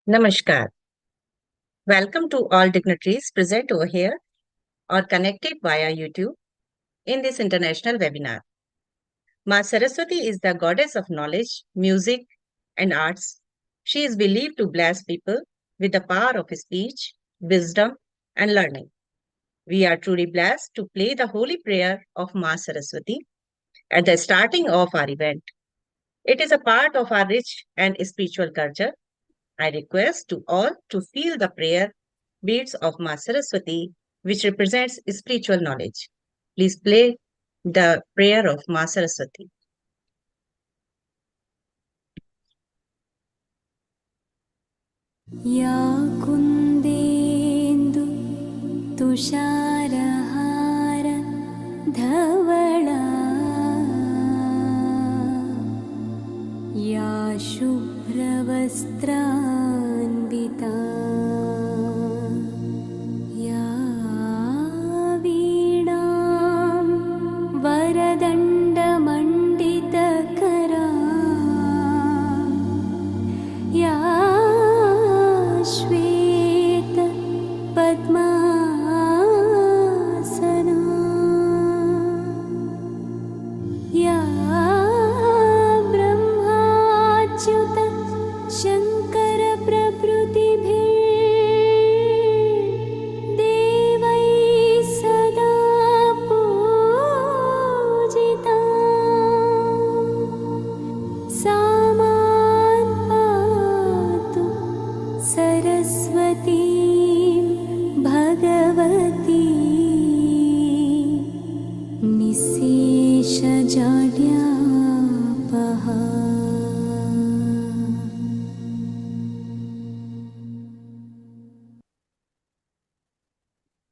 Namaskar. Welcome to all dignitaries present over here or connected via YouTube in this international webinar. Ma Saraswati is the goddess of knowledge, music, and arts. She is believed to bless people with the power of speech, wisdom, and learning. We are truly blessed to play the holy prayer of Ma Saraswati at the starting of our event. It is a part of our rich and spiritual culture. I request to all to feel the prayer beads of Ma Saraswati, which represents spiritual knowledge. Please play the prayer of Ma Saraswati. या कुन्देन्दु तुषारहार धवला या शुभ्रवस्त्रान्विता या वीणां वरदण्डमण्डितकरा या श्वेत पद्मासना या ब्रह्माच्युत शङ्कर प्रभृतिभिः देवैः सदा पूजिता सा मां पातु Saraswati Bhagwati निःशेषजाड्यापहा।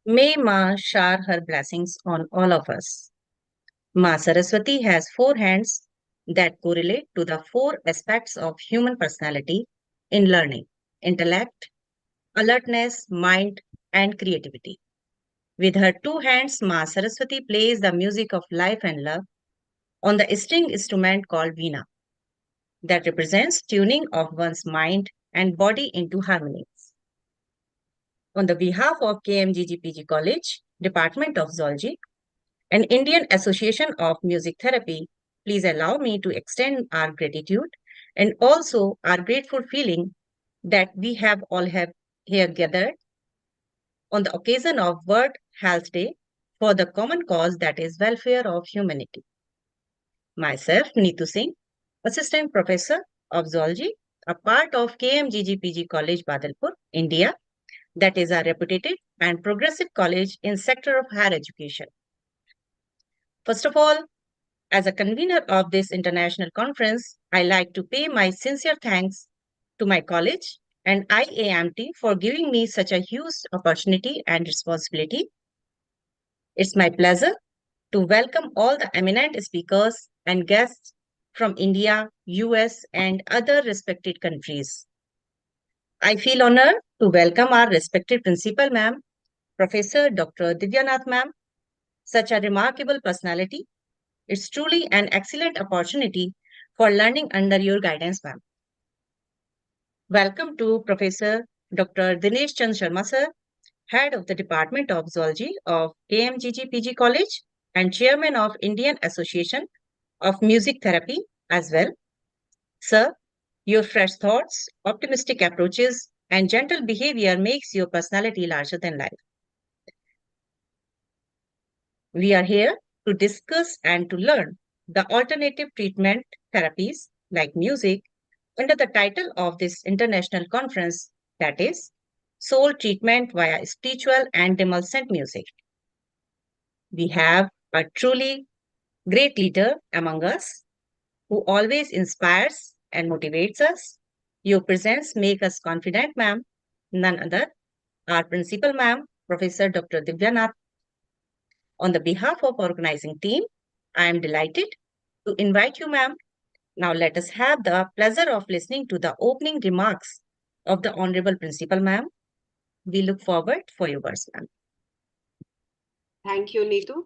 May Ma shower her blessings on all of us. Ma Saraswati has four hands that correlate to the four aspects of human personality in learning: intellect, alertness, mind, and creativity. With her two hands, Ma Saraswati plays the music of life and love on the string instrument called veena that represents tuning of one's mind and body into harmony. On the behalf of KMGGPG College, Department of Zoology, and Indian Association of Music Therapy, please allow me to extend our gratitude and also our grateful feeling that we have all have here gathered on the occasion of World Health Day for the common cause, that is welfare of humanity. Myself, Neetu Singh, Assistant Professor of Zoology, a part of KMGGPG College, Badalpur, India, that is a reputed and progressive college in sector of higher education. First of all, as a convener of this international conference, I like to pay my sincere thanks to my college and IAMT for giving me such a huge opportunity and responsibility. It's my pleasure to welcome all the eminent speakers and guests from India, US, and other respected countries. I feel honored to welcome our respected principal, ma'am, Professor Dr. Divyanath, ma'am, such a remarkable personality. It's truly an excellent opportunity for learning under your guidance, ma'am. Welcome to Professor Dr. Dinesh Chand Sharma, sir, Head of the Department of Zoology of KMGGPG College and Chairman of Indian Association of Music Therapy as well. Sir, your fresh thoughts, optimistic approaches, and gentle behavior makes your personality larger than life. We are here to discuss and to learn the alternative treatment therapies like music under the title of this international conference, that is Soul Treatment via Spiritual and Demulcent Music. We have a truly great leader among us who always inspires and motivates us. Your presence makes us confident, ma'am. None other, our principal, ma'am, Professor Dr. Divyanath. On the behalf of organizing team, I am delighted to invite you, ma'am. Now let us have the pleasure of listening to the opening remarks of the Honorable Principal, ma'am. We look forward for your words, ma'am. Thank you, Neetu.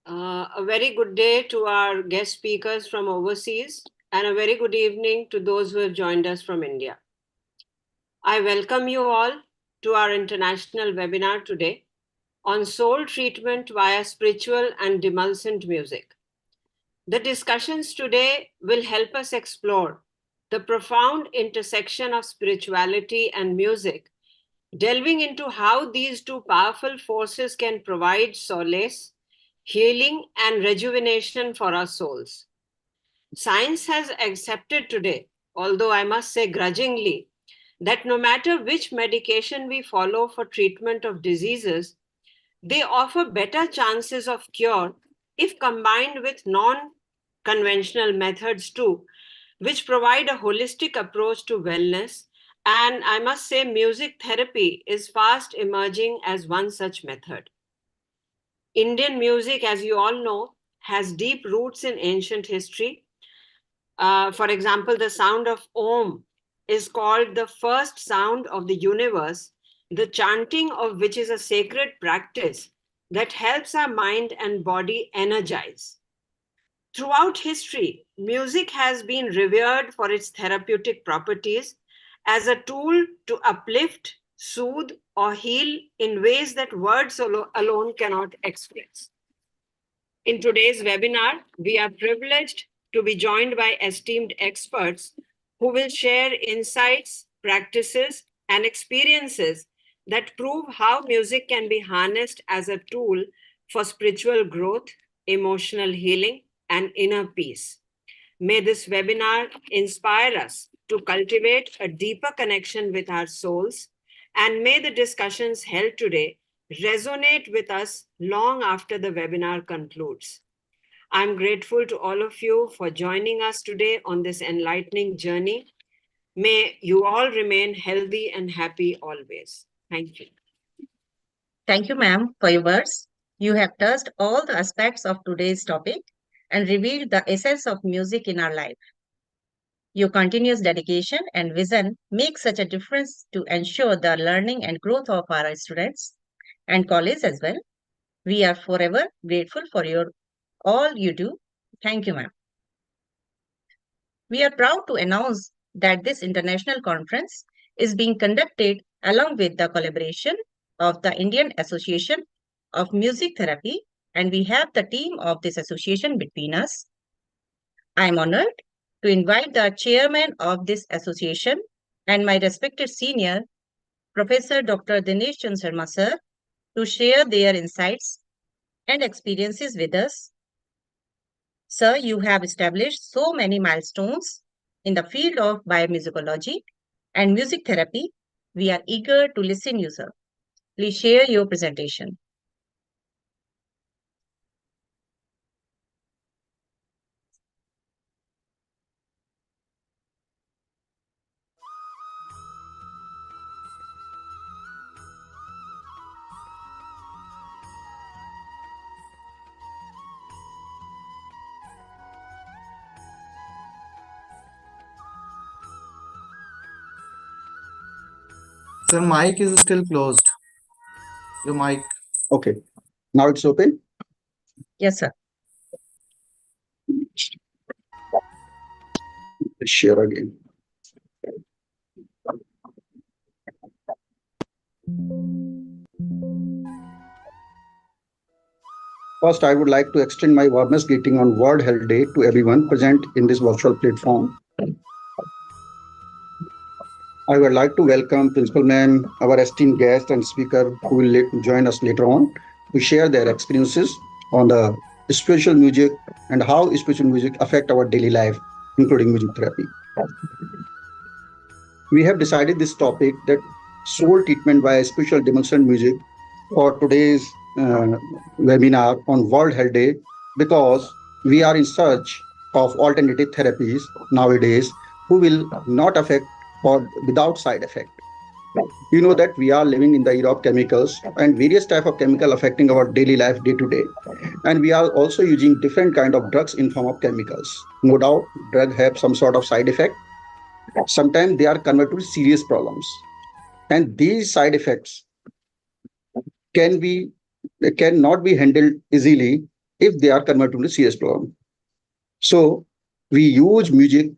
A very good day to our guest speakers from overseas, and a very good evening to those who have joined us from India. I welcome you all to our international webinar today on soul treatment via spiritual and demulcent music. The discussions today will help us explore the profound intersection of spirituality and music, delving into how these two powerful forces can provide solace, healing, and rejuvenation for our souls. Science has accepted today, although I must say grudgingly, that no matter which medication we follow for treatment of diseases, they offer better chances of cure if combined with non conventional methods too, which provide a holistic approach to wellness. And I must say, music therapy is fast emerging as one such method. Indian music, as you all know, has deep roots in ancient history. For example, the sound of Om is called the first sound of the universe, the chanting of which is a sacred practice that helps our mind and body energize. Throughout history, music has been revered for its therapeutic properties as a tool to uplift, soothe, or heal in ways that words alone cannot express. In today's webinar, we are privileged to be joined by esteemed experts who will share insights, practices, and experiences that prove how music can be harnessed as a tool for spiritual growth, emotional healing, and inner peace. May this webinar inspire us to cultivate a deeper connection with our souls, and may the discussions held today resonate with us long after the webinar concludes. I'm grateful to all of you for joining us today on this enlightening journey. May you all remain healthy and happy always. Thank you. Thank you, ma'am, for your words. You have touched all the aspects of today's topic and revealed the essence of music in our life. Your continuous dedication and vision make such a difference to ensure the learning and growth of our students and colleagues as well. We are forever grateful for all you do. Thank you, ma'am. We are proud to announce that this international conference is being conducted along with the collaboration of the Indian Association of Music Therapy, and we have the team of this association between us. I am honored to invite the chairman of this association and my respected senior, Professor Dr. Dinesh Chand Sharma sir, to share their insights and experiences with us. Sir, you have established so many milestones in the field of biomusicology and music therapy. We are eager to listen you, sir. Please share your presentation. Sir, mic is still closed. Your mic. Okay, now it's open. Yes, sir. Let's share again. First, I would like to extend my warmest greeting on World Health Day to everyone present in this virtual platform. I would like to welcome Principal Ma'am, our esteemed guest and speaker who will join us later on to share their experiences on the spiritual music and how spiritual music affect our daily life, including music therapy. We have decided this topic that soul treatment by spiritual Demulcent music for today's webinar on World Health Day because we are in search of alternative therapies nowadays who will not affect or without side effect. You know that we are living in the era of chemicals and various type of chemical affecting our daily life day to day. And we are also using different kind of drugs in form of chemicals. No doubt drug have some sort of side effect. Sometimes they are converted to serious problems. And these side effects cannot be handled easily if they are converted to serious problem. So we use music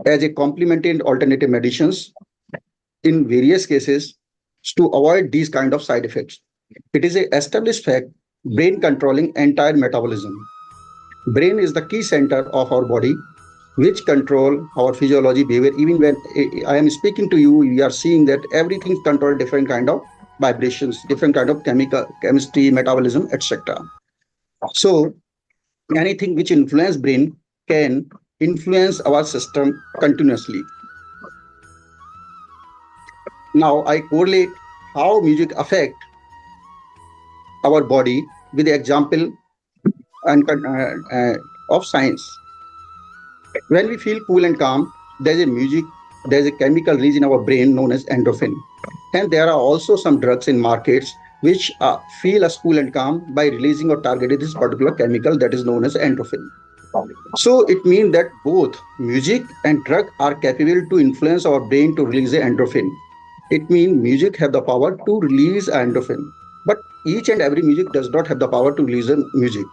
as a complementary and alternative medicines in various cases to avoid these kind of side effects. It is a established fact, brain controlling entire metabolism. Brain is the key center of our body, which control our physiology, behavior. Even when I am speaking to you, we are seeing that everything is controlled different kind of vibrations, different kind of chemistry, metabolism, etc. So anything which influence brain can influence our system continuously. Now I correlate how music affect our body with the example and of science. When we feel cool and calm, there's a chemical release in our brain known as endorphin. And there are also some drugs in markets which feel us cool and calm by releasing or targeting this particular chemical that is known as endorphin. So it means that both music and drug are capable to influence our brain to release the endorphin. It means music have the power to release endorphin, but each and every music does not have the power to release the music.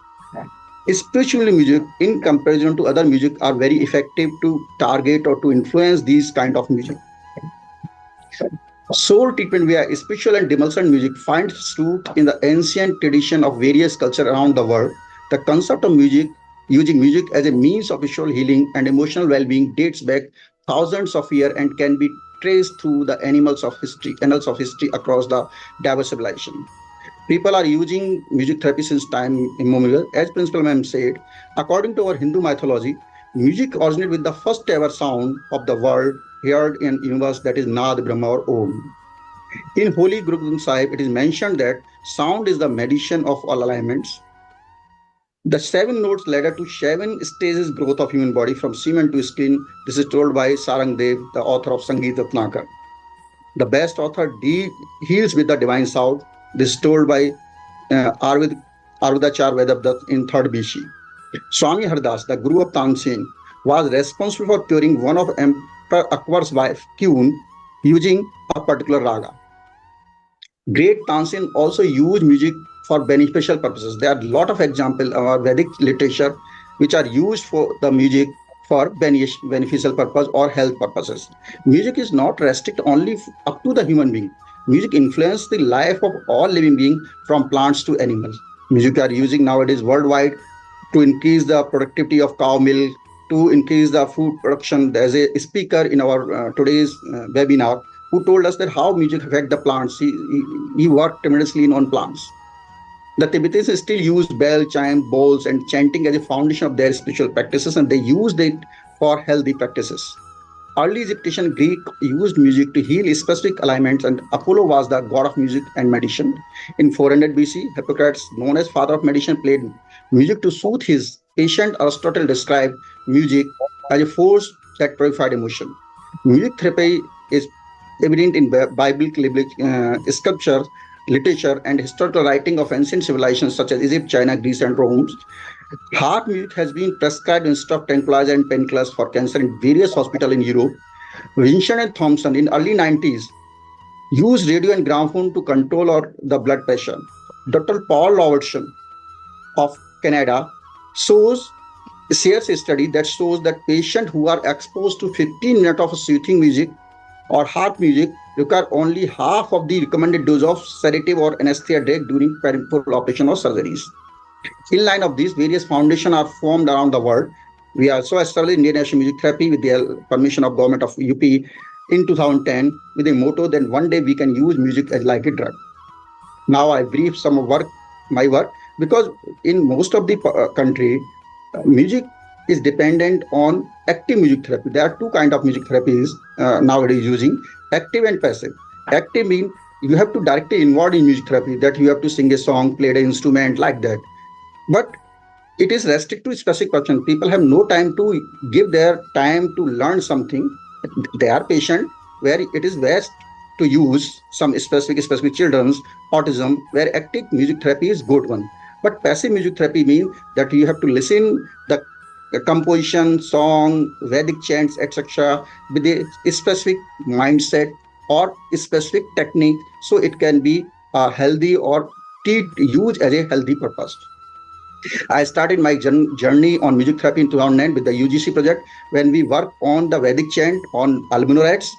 Spiritual music, in comparison to other music, are very effective to target or to influence these kind of music. Soul treatment via spiritual and Demulcent music finds root in the ancient tradition of various cultures around the world. The concept of music, using music as a means of visual healing and emotional well-being, dates back thousands of years and can be traced through the annals of history across the diverse civilization. People are using music therapy since time immemorial. As Principal Ma'am said, according to our Hindu mythology, music originated with the first ever sound of the world heard in universe, that is Nad, Brahma or Om. In Holy Guru Granth Sahib, it is mentioned that sound is the medicine of all alignments. The 7 notes led to 7 stages growth of human body from semen to skin. This is told by Sarang Dev, the author of Sangeet Ratnakar. The best author heals with the divine sound. This is told by Arvidachar Vedabdat in 3rd BC. Swami Hardas, the Guru of Tansin, was responsible for curing one of Emperor Akbar's wife, Kyun, using a particular raga. Great Tansin also used music for beneficial purposes. There are a lot of examples in our Vedic literature which are used for the music for beneficial purpose or health purposes. Music is not restricted only up to the human being. Music influences the life of all living beings from plants to animals. Music are using nowadays worldwide to increase the productivity of cow milk, to increase the food production. There's a speaker in our today's webinar who told us that how music affect the plants. He worked tremendously on plants. The Tibetans still use bell, chime, bowls, and chanting as a foundation of their spiritual practices, and they used it for healthy practices. Early Egyptian Greek used music to heal specific alignments, and Apollo was the god of music and medicine. In 400 BC, Hippocrates, known as father of medicine, played music to soothe his patient. Aristotle described music as a force that purified emotion. Music therapy is evident in biblical sculpture, literature, and historical writing of ancient civilizations such as Egypt, China, Greece, and Rome. Heart music has been prescribed instead of tranquilizers and painkillers for cancer in various hospitals in Europe. Vincent and Thompson in early 90s used radio and gramophone to control the blood pressure. Dr. Paul Robertson of Canada shares a study that shows that patients who are exposed to 15 minutes of soothing music or heart music require only half of the recommended dose of sedative or anesthesia drug during peripheral operation or surgeries. In line of these, various foundations are formed around the world. We also established Indian National Music Therapy with the permission of Government of UP in 2010 with a motto that one day we can use music as like a drug. Now I brief some of my work, because in most of the country, music is dependent on active music therapy. There are 2 kinds of music therapies nowadays using, active and passive. Active means you have to directly involve in music therapy, that you have to sing a song, play an instrument like that. But it is restricted to specific person. People have no time to give their time to learn something. They are patient where it is best to use some specific children's autism, where active music therapy is good one. But passive music therapy means that you have to listen the composition, song, Vedic chants, etc. with a specific mindset or a specific technique, so it can be healthy or used as a healthy purpose. I started my journey on music therapy in 2009 with the UGC project, when we work on the Vedic chant on albuminolates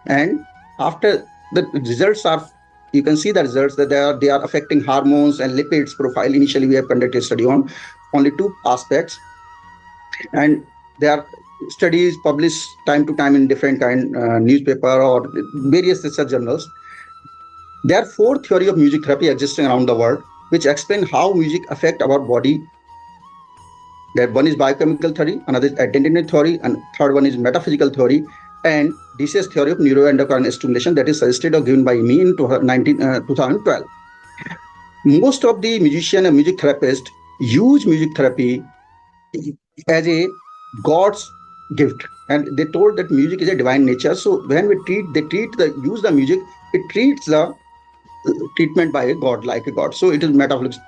and After the results are, you can see the results that they are affecting hormones and lipids profile. Initially, we have conducted study on only two aspects, and there are studies published time to time in different kind newspaper or various research journals. There are four theory of music therapy existing around the world, which explain how music affect our body. That one is biochemical theory, another is identity theory, and third one is metaphysical theory, and this is theory of neuroendocrine stimulation that is suggested or given by me in 2012. Most of the musician and music therapists use music therapy as a God's gift, and they told that music is a divine nature. So when they use the music, it treats the treatment by a god, like a god. So it is metaphysics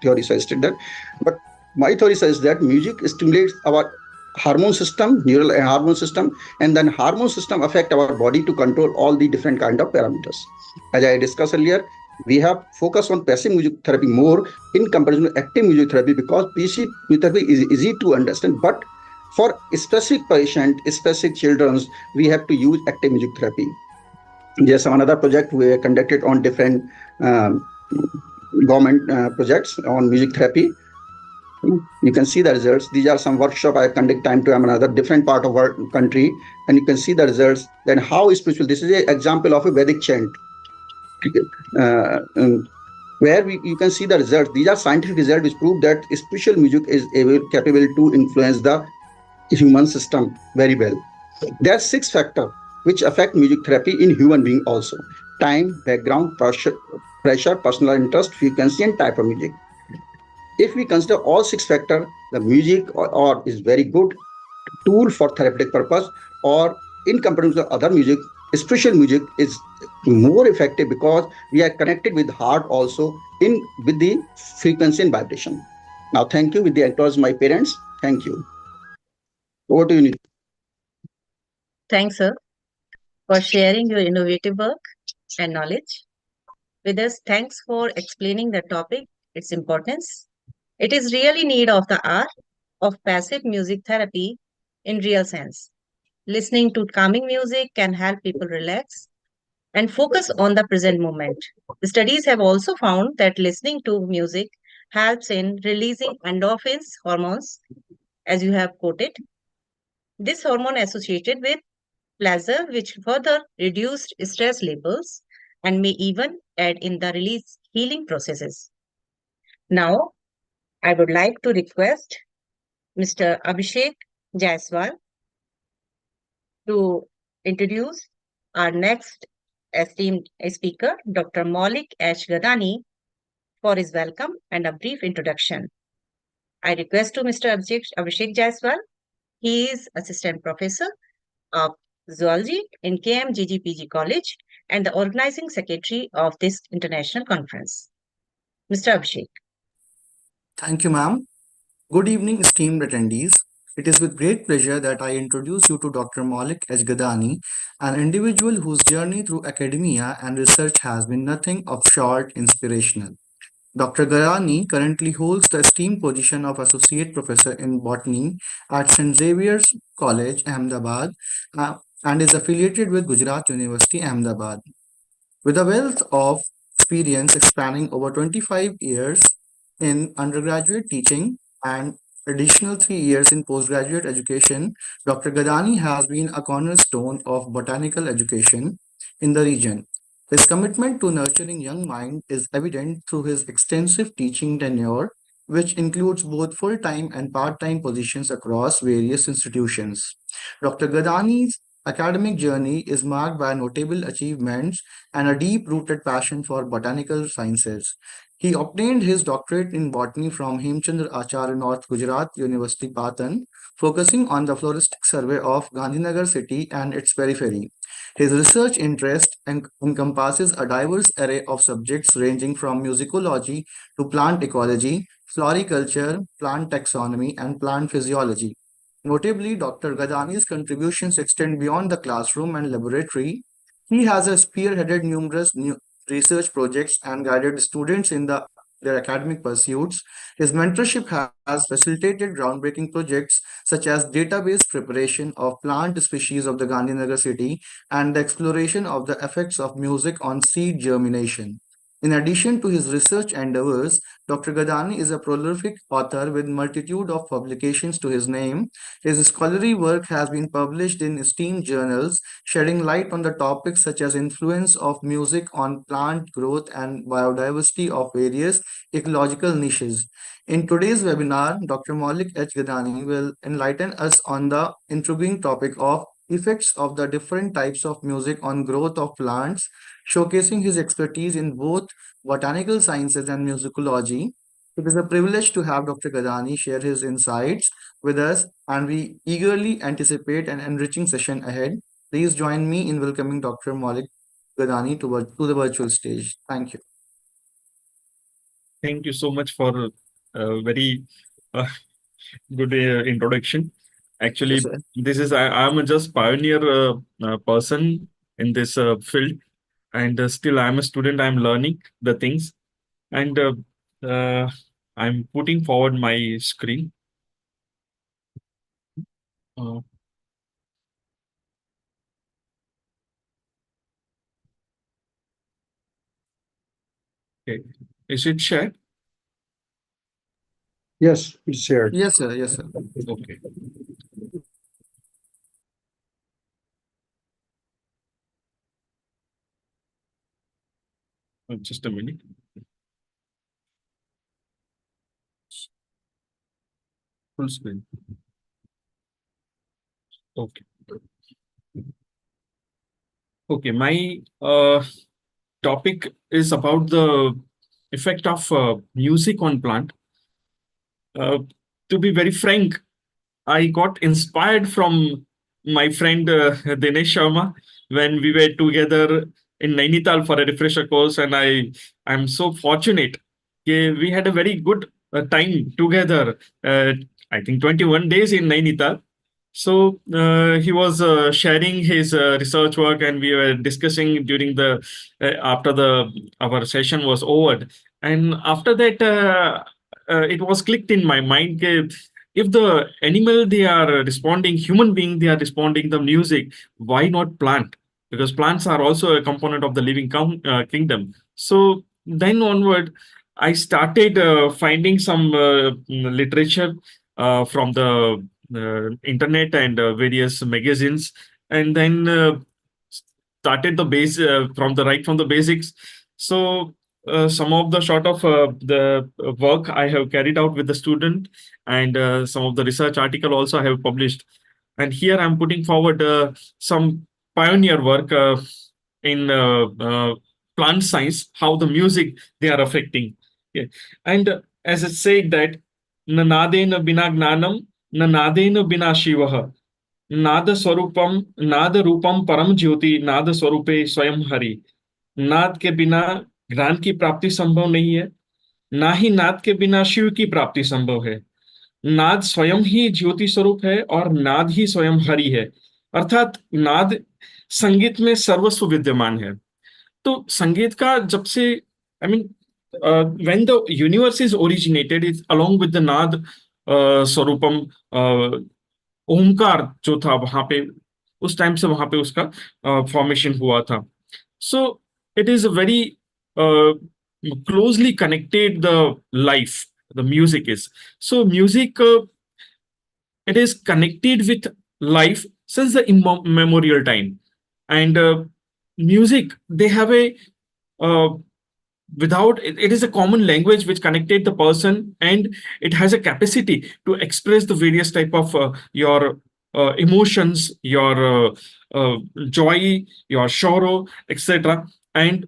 theory suggested that. But my theory says that music stimulates our hormone system, neural hormone system, and then hormone system affect our body to control all the different kind of parameters. As I discussed earlier, we have focused on passive music therapy more in comparison to active music therapy, because passive music therapy is easy to understand, but for specific patient, specific children, we have to use active music therapy. There's some another project we conducted on different um, government projects on music therapy. You can see the results. These are some workshop I conduct time to time another different part of our country, and you can see the results. Then how spiritual. This is an example of a Vedic chant, where you can see the results. These are scientific results which prove that spiritual music is capable to influence the human system very well. There are 6 factors which affect music therapy in human being also: time, background, pressure, personal interest, frequency, and type of music. If we consider all 6 factors, the music or is very good tool for therapeutic purpose, or in comparison to other music, spiritual music is more effective because we are connected with heart also in with the frequency and vibration. Now, thank you. With the acknowledge my parents. Thank you. Over to you, Nidhi. Thanks, sir, for sharing your innovative work and knowledge with us. Thanks for explaining the topic, its importance. It is really need of the hour of passive music therapy in real sense. Listening to calming music can help people relax and focus on the present moment. The studies have also found that listening to music helps in releasing endorphins hormones, as you have quoted. This hormone associated with pleasure, which further reduced stress levels and may even aid in the release healing processes. Now, I would like to request Mr. Abhishek Jaiswal to introduce our next esteemed speaker, Dr. Maulik Gadani, for his welcome and a brief introduction. I request to Mr. Abhishek Jaiswal. He is Assistant Professor of Zoology in KMGGPG College and the Organizing Secretary of this international conference. Mr. Abhishek. Thank you, ma'am. Good evening, esteemed attendees. It is with great pleasure that I introduce you to Dr. Maulik Gadani, an individual whose journey through academia and research has been nothing of short inspirational. Dr. Gadani currently holds the esteemed position of Associate Professor in Botany at St. Xavier's College, Ahmedabad, and is affiliated with Gujrat University, Ahmedabad. With a wealth of experience spanning over 25 years in undergraduate teaching and additional 3 years in postgraduate education, Dr. Gadani has been a cornerstone of botanical education in the region. His commitment to nurturing young minds is evident through his extensive teaching tenure, which includes both full-time and part-time positions across various institutions. Dr. Gadani's academic journey is marked by notable achievements and a deep-rooted passion for botanical sciences. He obtained his doctorate in botany from Hemchandra Acharya North Gujarat University, Patan, focusing on the floristic survey of Gandhinagar city and its periphery. His research interest encompasses a diverse array of subjects ranging from musicology to plant ecology, floriculture, plant taxonomy, and plant physiology. Notably, Dr. Gadani's contributions extend beyond the classroom and laboratory. He has spearheaded numerous new research projects and guided students in the their academic pursuits. His mentorship has facilitated groundbreaking projects such as database preparation of plant species of the Gandhinagar city and the exploration of the effects of music on seed germination. In addition to his research endeavors, Dr. Gadani is a prolific author with multitude of publications to his name. His scholarly work has been published in esteemed journals, shedding light on the topics such as influence of music on plant growth and biodiversity of various ecological niches. In today's webinar, Dr. Maulik H. Gadani will enlighten us on the intriguing topic of effects of the different types of music on growth of plants, showcasing his expertise in both botanical sciences and musicology. It is a privilege to have Dr. Gadani share his insights with us, and we eagerly anticipate an enriching session ahead. Please join me in welcoming Dr. Maulik Gadani to the virtual stage. Thank you. Thank you so much for a very uh, good introduction. Yes, Actually, sir. I'm a just pioneer person in this field, and still I'm a student. I'm learning the things, and uh, I'm putting forward my screen. Uh, okay, is it shared? Yes, it's shared. Yes, sir. Yes, sir. Okay, just a minute. Full screen. Okay. Okay, my topic is about the effect of music on plant. Uh, to be very frank, I got inspired from my friend Dinesh Sharma when we were together in Nainital for a refresher course, and I'm so fortunate. We had a very good time together. I think 21 days in Nainital. So he was sharing his research work, and we were discussing during the after the our session was over. And after that, it was clicked in my mind. If the animal they are responding, human being they are responding the music, why not plant? Because plants are also a component of the living kingdom. So then onward, I started finding some literature from the internet and various magazines, and then started the base from the right from the basics. So some of the sort of the work I have carried out with the student, and some of the research article also I have published. And here I'm putting forward some pioneer work in plant science, how the music they are affecting. Yeah. And as it said that nanadena bina gnanam, nanadena bina shivaha, नाद स्वरूपम नाद रूपम परम ज्योति नाद स्वरूपे स्वयं हरि। नाद के बिना ज्ञान की प्राप्ति संभव नहीं है, ना ही नाद के बिना शिव की प्राप्ति संभव है। नाद स्वयं ही ज्योति स्वरूप है और नाद ही स्वयं हरि है। अर्थात नाद संगीत में सर्वस्व विद्यमान है। तो संगीत का जब से I mean when the universe is originated is along with the नाद स्वरूपम, ओमकार जो था वहां पे, उस टाइम से वहां पे उसका फॉर्मेशन हुआ था। So it is very closely connected the life, the music is, so music it is connected with life since the immemorial time. And music they have a uh, without it, it is a common language which connected the person, and it has a capacity to express the various type of your emotions, your joy, your sorrow, etc. And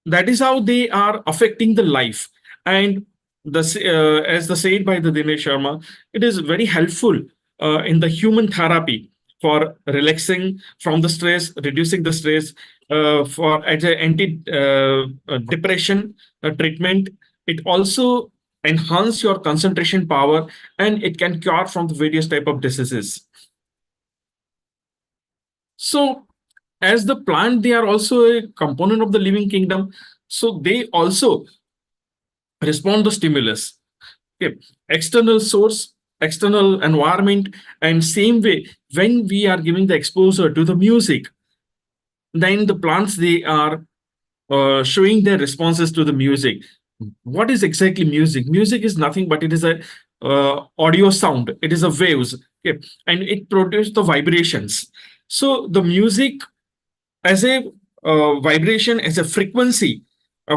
that is how they are affecting the life. And as the said by the Dinesh Sharma, it is very helpful in the human therapy for relaxing from the stress, reducing the stress, for as a anti depression treatment. It also enhance your concentration power, and it can cure from the various type of diseases. So as the plant, they are also a component of the living kingdom. So they also respond the stimulus. Okay. External source, external environment, and same way when we are giving the exposure to the music, then the plants they are showing their responses to the music. What is exactly music? Music is nothing but it is a audio sound. It is a waves, okay, and it produces the vibrations. So the music as a vibration, as a frequency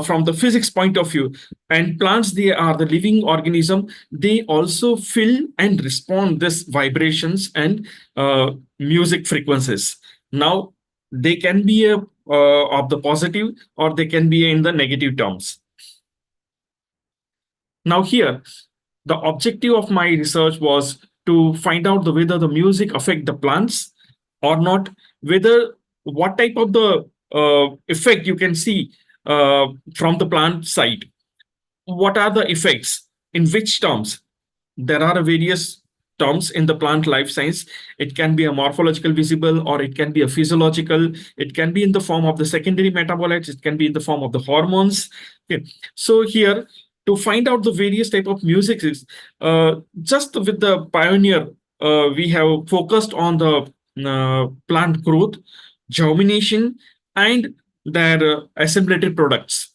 from the physics point of view, and plants they are the living organism. They also feel and respond this vibrations and music frequencies. Now they can be a of the positive or they can be in the negative terms. Now here the objective of my research was to find out the whether the music affect the plants or not, whether what type of the effect you can see from the plant side, what are the effects in which terms. There are various terms in the plant life science. It can be a morphological visible or it can be a physiological. It can be in the form of the secondary metabolites. It can be in the form of the hormones. Okay. So here to find out the various type of music is just with the pioneer, we have focused on the plant growth, germination, and their assimilatory products.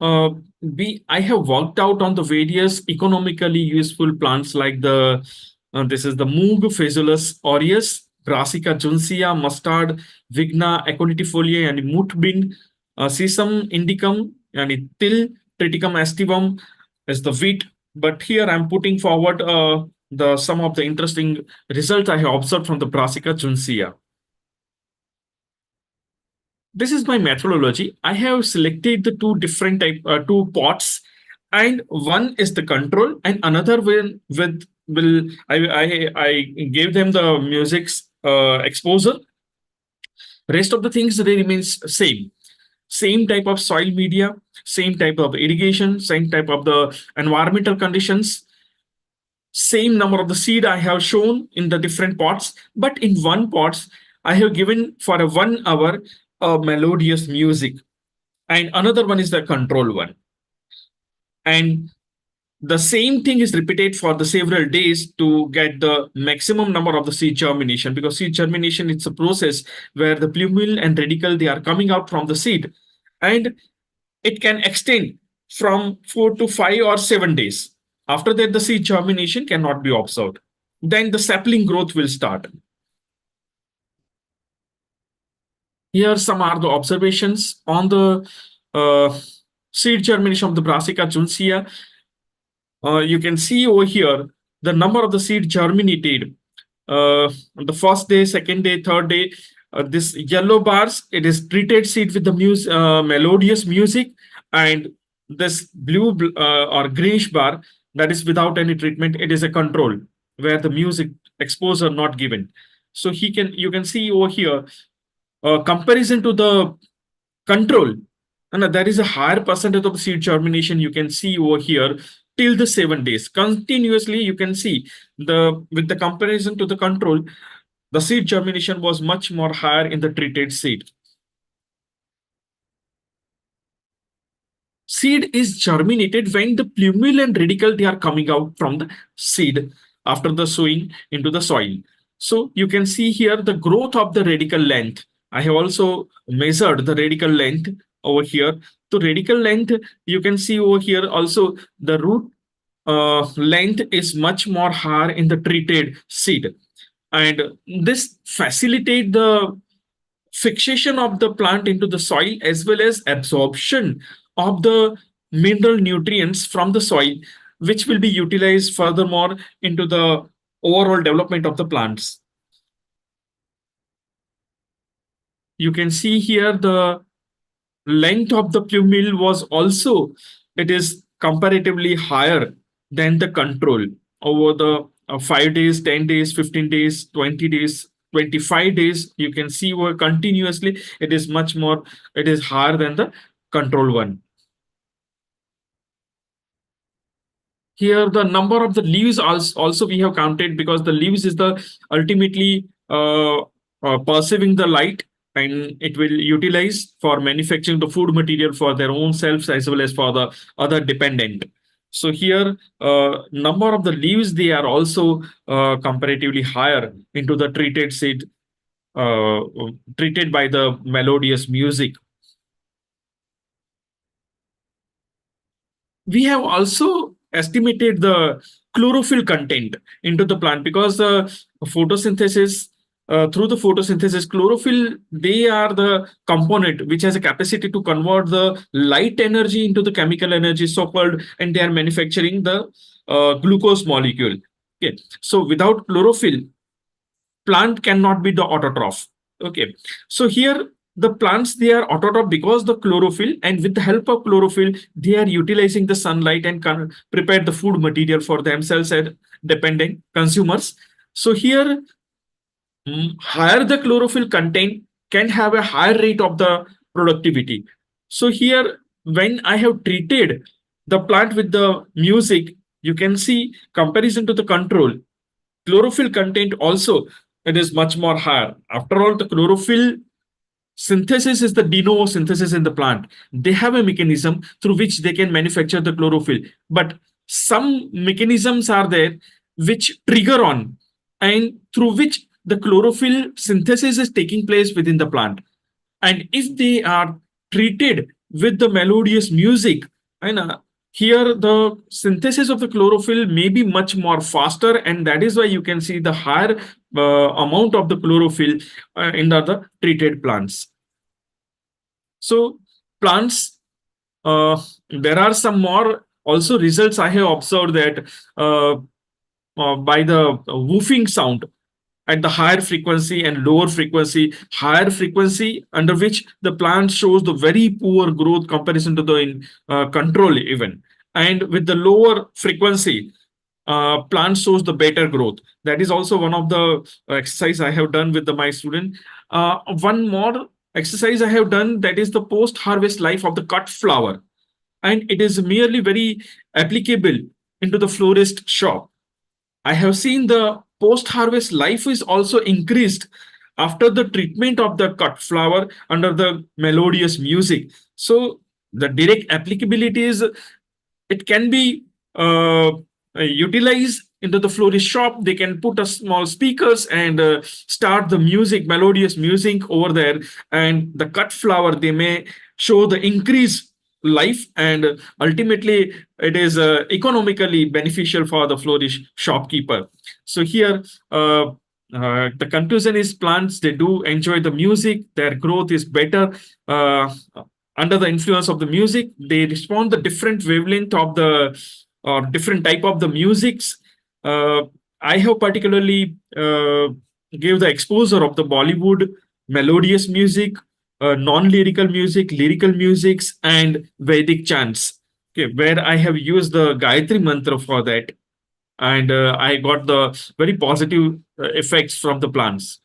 I have worked out on the various economically useful plants like the this is the Moog Phaeolus aureus, Brassica juncea, mustard, Vigna equinitifolia, and Mutbin, Sesam indicum, and Til Triticum aestivum is the wheat. But here I'm putting forward the some of the interesting results I have observed from the Brassica juncea. This is my methodology. I have selected the two different two pots, and one is the control, and another will I gave them the music's exposure. Rest of the things they remains same. Same type of soil media, same type of irrigation, same type of the environmental conditions, same number of the seed I have shown in the different pots, but in one pots I have given for a 1 hour a melodious music, and another one is the control one. And the same thing is repeated for the several days to get the maximum number of the seed germination, because seed germination it's a process where the plumule and radicle they are coming out from the seed, and it can extend from 4 to 5 or 7 days. After that, the seed germination cannot be observed. Then the sapling growth will start. Here some are the observations on the seed germination of the Brassica juncea. You can see over here the number of the seed germinated on the first day, second day, third day. This yellow bars, it is treated seed with the melodious music, and this blue or greenish bar, that is without any treatment, it is a control where the music exposure not given. So you can see over here comparison to the control, and there is a higher percentage of seed germination you can see over here till the 7 days continuously. You can see the with the comparison to the control, the seed germination was much more higher in the treated seed. Seed is germinated when the plumule and radicle they are coming out from the seed after the sowing into the soil. So you can see here the growth of the radical length. I have also measured the radical length over here. So radical length, you can see over here also the root length is much more higher in the treated seed. And this facilitate the fixation of the plant into the soil as well as absorption of the mineral nutrients from the soil, which will be utilized furthermore into the overall development of the plants. You can see here the length of the plumule was also, it is comparatively higher than the control over the 5 days, 10 days, 15 days, 20 days, 25 days. You can see where continuously it is much more, it is higher than the control one. Here the number of the leaves also we have counted, because the leaves is the ultimately perceiving the light, and it will utilize for manufacturing the food material for their own selves as well as for the other dependent. So here, number of the leaves, they are also comparatively higher into the treated seed, uh, treated by the melodious music. We have also estimated the chlorophyll content into the plant, because the photosynthesis, through the photosynthesis, chlorophyll, they are the component which has a capacity to convert the light energy into the chemical energy, so called, and they are manufacturing the glucose molecule. Okay, so without chlorophyll, plant cannot be the autotroph. Okay, so here the plants, they are autotroph because the chlorophyll, and with the help of chlorophyll, they are utilizing the sunlight and can prepare the food material for themselves and dependent consumers. So here, higher the chlorophyll content can have a higher rate of the productivity. So here, when I have treated the plant with the music, you can see comparison to the control, chlorophyll content also, it is much more higher. After all, the chlorophyll synthesis is the de novo synthesis in the plant. They have a mechanism through which they can manufacture the chlorophyll, but some mechanisms are there which trigger on, and through which the chlorophyll synthesis is taking place within the plant. And if they are treated with the melodious music, and here the synthesis of the chlorophyll may be much more faster, and that is why you can see the higher amount of the chlorophyll in the treated plants. So plants, there are some more also results I have observed, that uh, by the woofing sound at the higher frequency and lower frequency, higher frequency under which the plant shows the very poor growth comparison to the control even, and with the lower frequency, plant shows the better growth. That is also one of the exercise I have done with my student. One more exercise I have done, that is the post harvest life of the cut flower, and it is merely very applicable into the florist shop. I have seen the post harvest life is also increased after the treatment of the cut flower under the melodious music. So the direct applicability is, it can be utilized into the florist shop. They can put a small speakers and start the music, melodious music over there, and the cut flower, they may show the increase life, and ultimately it is economically beneficial for the florist shopkeeper. So here, the conclusion is, plants, they do enjoy the music, their growth is better under the influence of the music. They respond the different wavelength of the different type of the musics. uh, I have particularly gave the exposure of the Bollywood melodious music, non-lyrical music, lyrical musics, and Vedic chants. Okay, where I have used the Gayatri mantra for that, and I got the very positive effects from the plants.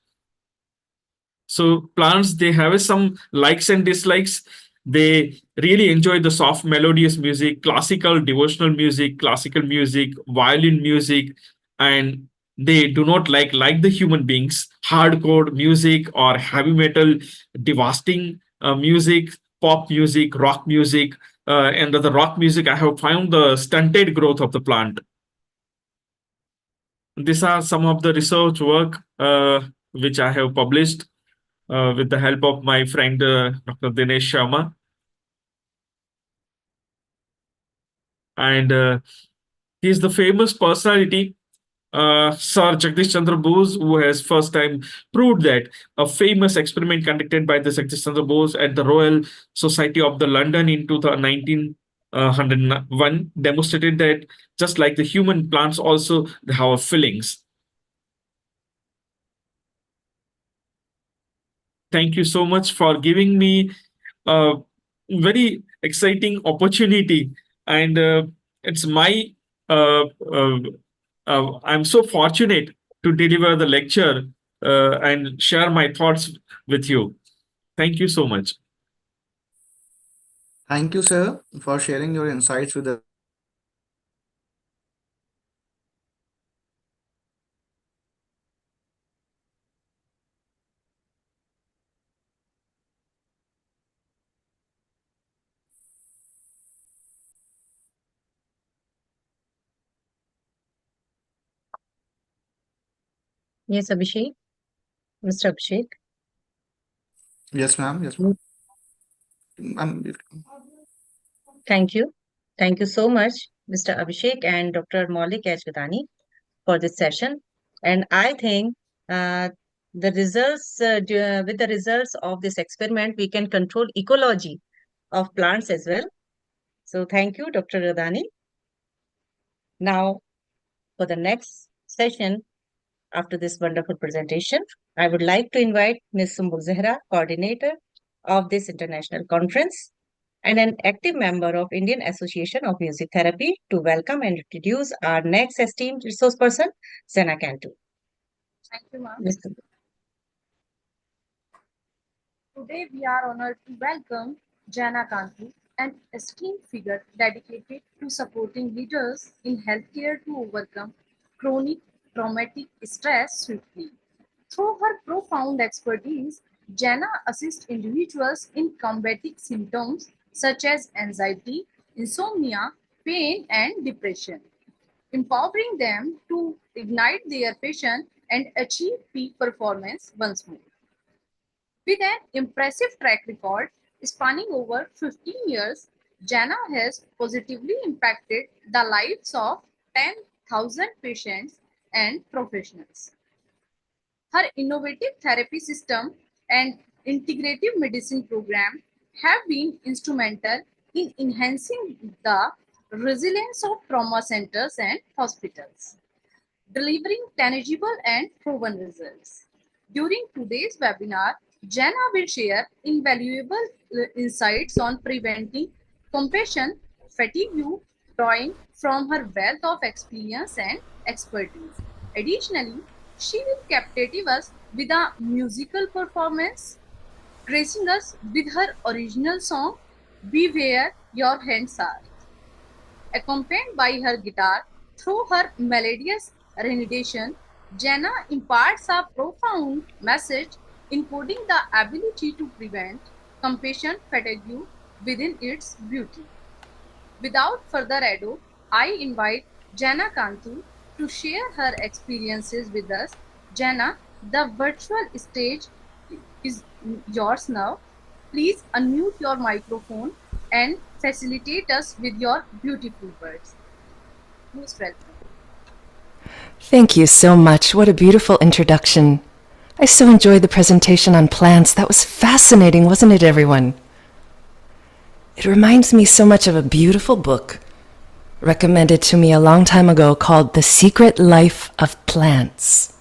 So plants, they have some likes and dislikes. They really enjoy the soft melodious music, classical devotional music, classical music, violin music, and they do not like the human beings hardcore music or heavy metal, devastating music, pop music, rock music. And the rock music, I have found the stunted growth of the plant. These are some of the research work which I have published with the help of my friend Dr. Dinesh Sharma. And he is the famous personality, Sir Jagdish Chandra Bose, who has first time proved that a famous experiment conducted by the Jagdish Chandra Bose at the Royal Society of the London in 1901 demonstrated that just like the human, plants also have feelings. Thank you so much for giving me a very exciting opportunity, and it's my uh, uh, I'm so fortunate to deliver the lecture and share my thoughts with you. Thank you so much. Thank you, sir, for sharing your insights with us. Yes, Abhishek. Mr. Abhishek. Yes, ma'am. Yes, ma'am. Thank you. Thank you so much, Mr. Abhishek and Dr. Maulik Gadani, for this session. And I think uh, with the results of this experiment, we can control ecology of plants as well. So thank you, Dr. Gadani. Now, for the next session, after this wonderful presentation, I would like to invite Ms. Sumbul Zehra, coordinator of this international conference and an active member of Indian Association of Music Therapy, to welcome and introduce our next esteemed resource person, Janna Cantu. Thank you, ma'am. Ms. Today we are honored to welcome Janna, an esteemed figure dedicated to supporting leaders in healthcare to overcome chronic traumatic stress swiftly. Through her profound expertise, Janna assists individuals in combating symptoms such as anxiety, insomnia, pain, and depression, empowering them to ignite their passion and achieve peak performance once more. With an impressive track record spanning over 15 years, Janna has positively impacted the lives of 10,000 patients and professionals. Her innovative therapy system and integrative medicine program have been instrumental in enhancing the resilience of trauma centers and hospitals, delivering tangible and proven results. During today's webinar, Janna will share invaluable insights on preventing compassion fatigue, drawing from her wealth of experience and expertise. Additionally, she will captivate us with a musical performance, gracing us with her original song, Be Where Your Hands Are, accompanied by her guitar. Through her melodious rendition, Janna imparts a profound message, encoding the ability to prevent compassion fatigue within its beauty. Without further ado, I invite Janna Cantu to share her experiences with us. Janna, the virtual stage is yours now. Please unmute your microphone and facilitate us with your beautiful words. Most welcome. Thank you so much. What a beautiful introduction. I so enjoyed the presentation on plants. That was fascinating, wasn't it, everyone? It reminds me so much of a beautiful book recommended to me a long time ago called The Secret Life of Plants,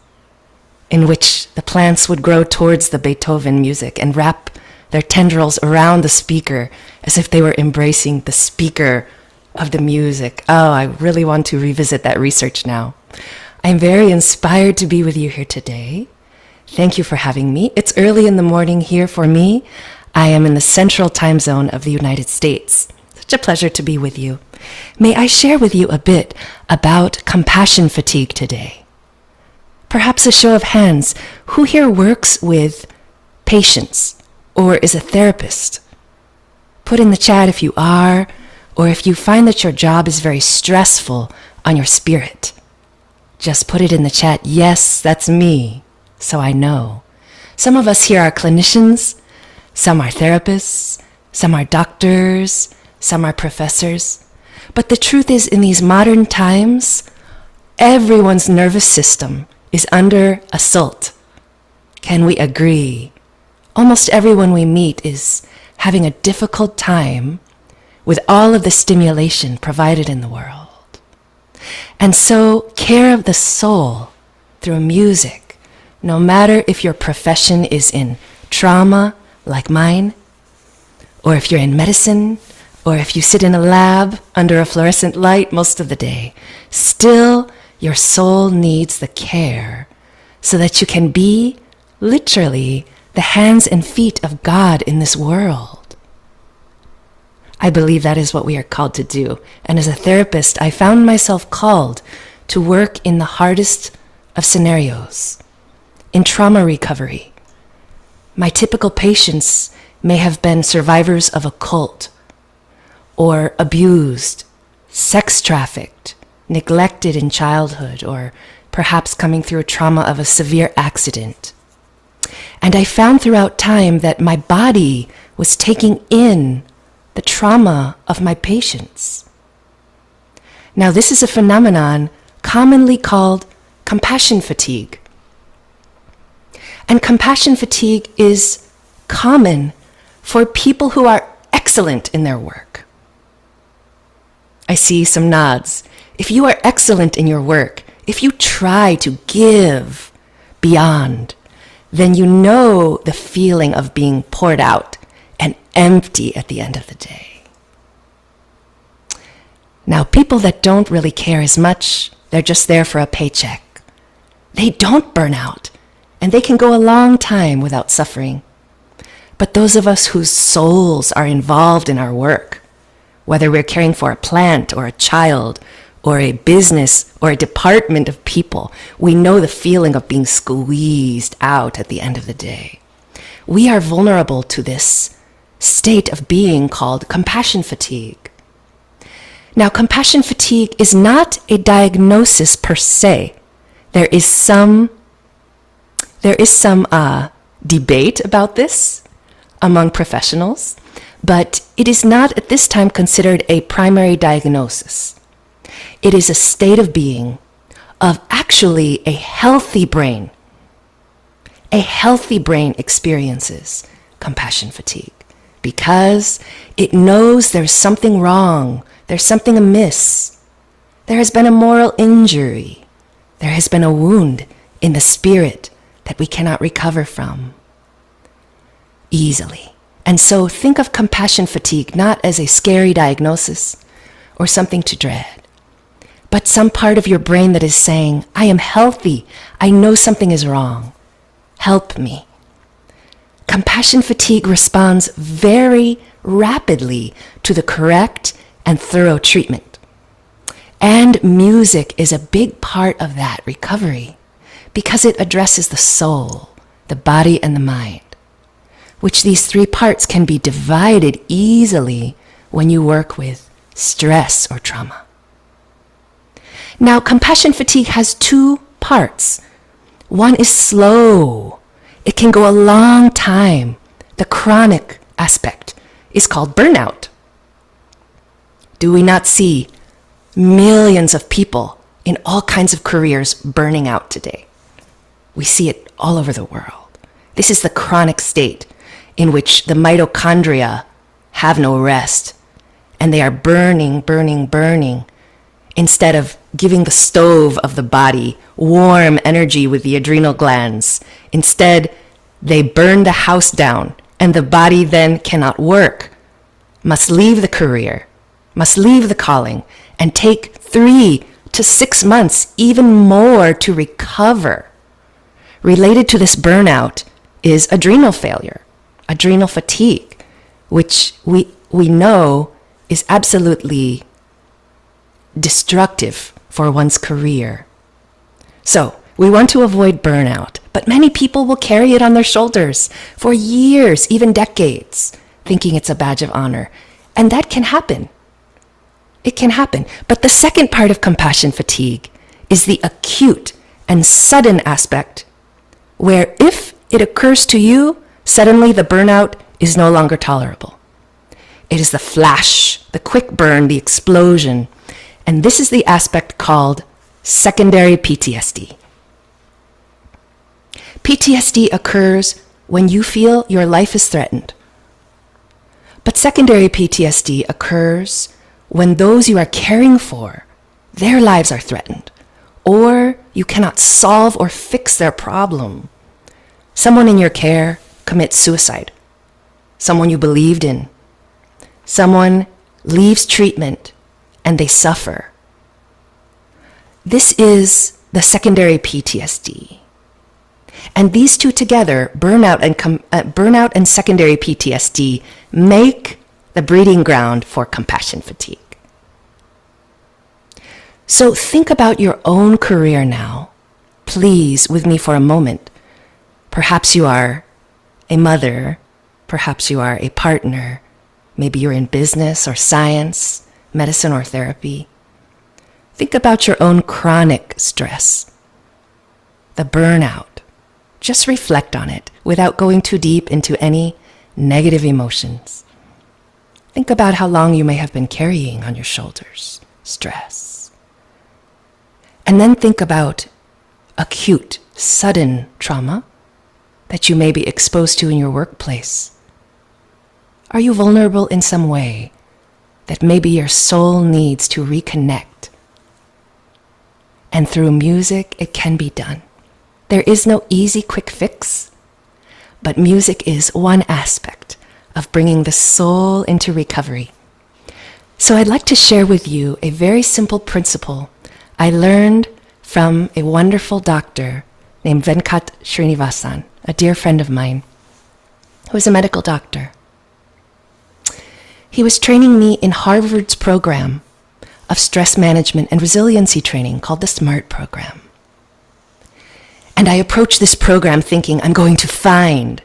in which the plants would grow towards the Beethoven music and wrap their tendrils around the speaker as if they were embracing the speaker of the music. Oh, I really want to revisit that research now. I'm very inspired to be with you here today. Thank you for having me. It's early in the morning here for me. I am in the central time zone of the United States. Such a pleasure to be with you. May I share with you a bit about compassion fatigue today? Perhaps a show of hands, who here works with patients or is a therapist? Put in the chat if you are, or if you find that your job is very stressful on your spirit. Just put it in the chat, yes, that's me, so I know. Some of us here are clinicians, some are therapists, some are doctors, some are professors. But the truth is, in these modern times, everyone's nervous system is under assault. Can we agree? Almost everyone we meet is having a difficult time with all of the stimulation provided in the world. And so, care of the soul through music, no matter if your profession is in trauma, like mine, or if you're in medicine, or if you sit in a lab under a fluorescent light most of the day, still your soul needs the care so that you can be literally the hands and feet of God in this world. I believe that is what we are called to do. And as a therapist, I found myself called to work in the hardest of scenarios, in trauma recovery. My typical patients may have been survivors of a cult, or abused, sex trafficked, neglected in childhood, or perhaps coming through a trauma of a severe accident. And I found throughout time that my body was taking in the trauma of my patients. Now, this is a phenomenon commonly called compassion fatigue. And compassion fatigue is common for people who are excellent in their work. I see some nods. If you are excellent in your work, if you try to give beyond, then you know the feeling of being poured out and empty at the end of the day. Now, people that don't really care as much, they're just there for a paycheck. They don't burn out, and they can go a long time without suffering. But those of us whose souls are involved in our work, whether we're caring for a plant or a child or a business or a department of people, we know the feeling of being squeezed out at the end of the day. We are vulnerable to this state of being called compassion fatigue. Now, compassion fatigue is not a diagnosis per se. There is some debate about this among professionals, but it is not at this time considered a primary diagnosis. It is a state of being of actually a healthy brain. A healthy brain experiences compassion fatigue because it knows there's something wrong, there's something amiss. There has been a moral injury. There has been a wound in the spirit that we cannot recover from easily. And so think of compassion fatigue not as a scary diagnosis or something to dread, but some part of your brain that is saying, I am healthy. I know something is wrong. Help me. Compassion fatigue responds very rapidly to the correct and thorough treatment. And music is a big part of that recovery because it addresses the soul, the body, and the mind, which these three parts can be divided easily when you work with stress or trauma. Now, compassion fatigue has two parts. One is slow. It can go a long time. The chronic aspect is called burnout. Do we not see millions of people in all kinds of careers burning out today? We see it all over the world. This is the chronic state in which the mitochondria have no rest, and they are burning, burning, burning, instead of giving the stove of the body warm energy with the adrenal glands. Instead, they burn the house down, and the body then cannot work, must leave the career, must leave the calling, and take 3 to 6 months, even more, to recover. Related to this burnout is adrenal failure, adrenal fatigue, which we know is absolutely destructive for one's career. So we want to avoid burnout, but many people will carry it on their shoulders for years, even decades, thinking it's a badge of honor. And that can happen. It can happen. But the second part of compassion fatigue is the acute and sudden aspect, where if it occurs to you, suddenly the burnout is no longer tolerable. It is the flash, the quick burn, the explosion. And this is the aspect called secondary PTSD. PTSD occurs when you feel your life is threatened. But secondary PTSD occurs when those you are caring for, their lives are threatened, or you cannot solve or fix their problem. Someone in your care commits suicide. Someone you believed in. Someone leaves treatment and they suffer. This is the secondary PTSD. And these two together, burnout and secondary PTSD, make the breeding ground for compassion fatigue. So think about your own career now. Please, with me for a moment. Perhaps you are a mother. Perhaps you are a partner. Maybe you're in business or science, medicine or therapy. Think about your own chronic stress. the burnout. Just reflect on it without going too deep into any negative emotions. Think about how long you may have been carrying on your shoulders stress. And then think about acute, sudden trauma that you may be exposed to in your workplace. Are you vulnerable in some way that maybe your soul needs to reconnect? And through music, it can be done. There is no easy, quick fix, but music is one aspect of bringing the soul into recovery. So I'd like to share with you a very simple principle I learned from a wonderful doctor named Venkat Srinivasan, a dear friend of mine, who is a medical doctor. He was training me in Harvard's program of stress management and resiliency training called the SMART program. And I approached this program thinking I'm going to find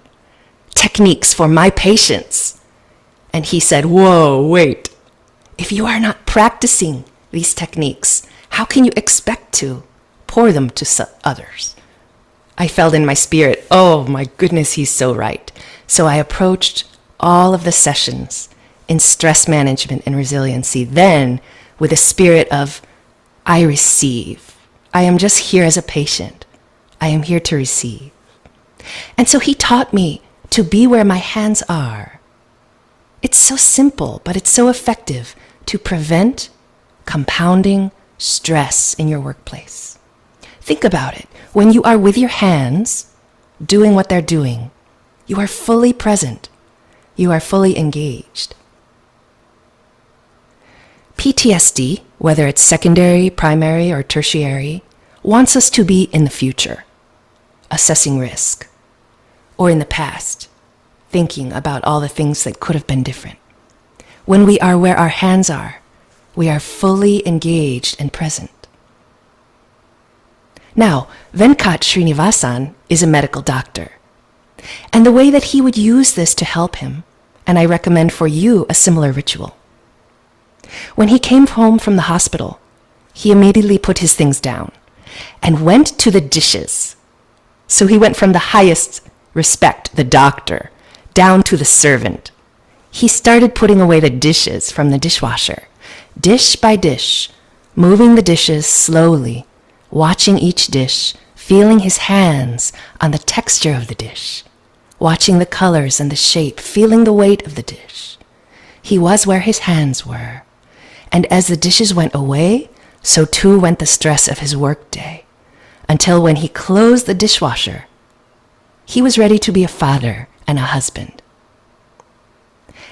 techniques for my patients. And he said, whoa, wait. If you are not practicing these techniques, how can you expect to pour them to others? I felt in my spirit, oh my goodness, he's so right. So I approached all of the sessions in stress management and resiliency then with a spirit of, I receive. I am just here as a patient. I am here to receive. And so he taught me to be where my hands are. It's so simple, but it's so effective to prevent compounding stress in your workplace. Think about it. When you are with your hands, doing what they're doing, you are fully present. You are fully engaged. PTSD, whether it's secondary, primary, or tertiary, wants us to be in the future, assessing risk, or in the past, thinking about all the things that could have been different. When we are where our hands are, we are fully engaged and present. Now, Venkat Srinivasan is a medical doctor, and the way that he would use this to help him, and I recommend for you a similar ritual. When he came home from the hospital, he immediately put his things down and went to the dishes. So he went from the highest respect, the doctor, down to the servant. He started putting away the dishes from the dishwasher, dish by dish, moving the dishes slowly, watching each dish, feeling his hands on the texture of the dish, watching the colors and the shape, feeling the weight of the dish. He was where his hands were. And as the dishes went away, so too went the stress of his workday, until when he closed the dishwasher, he was ready to be a father and a husband.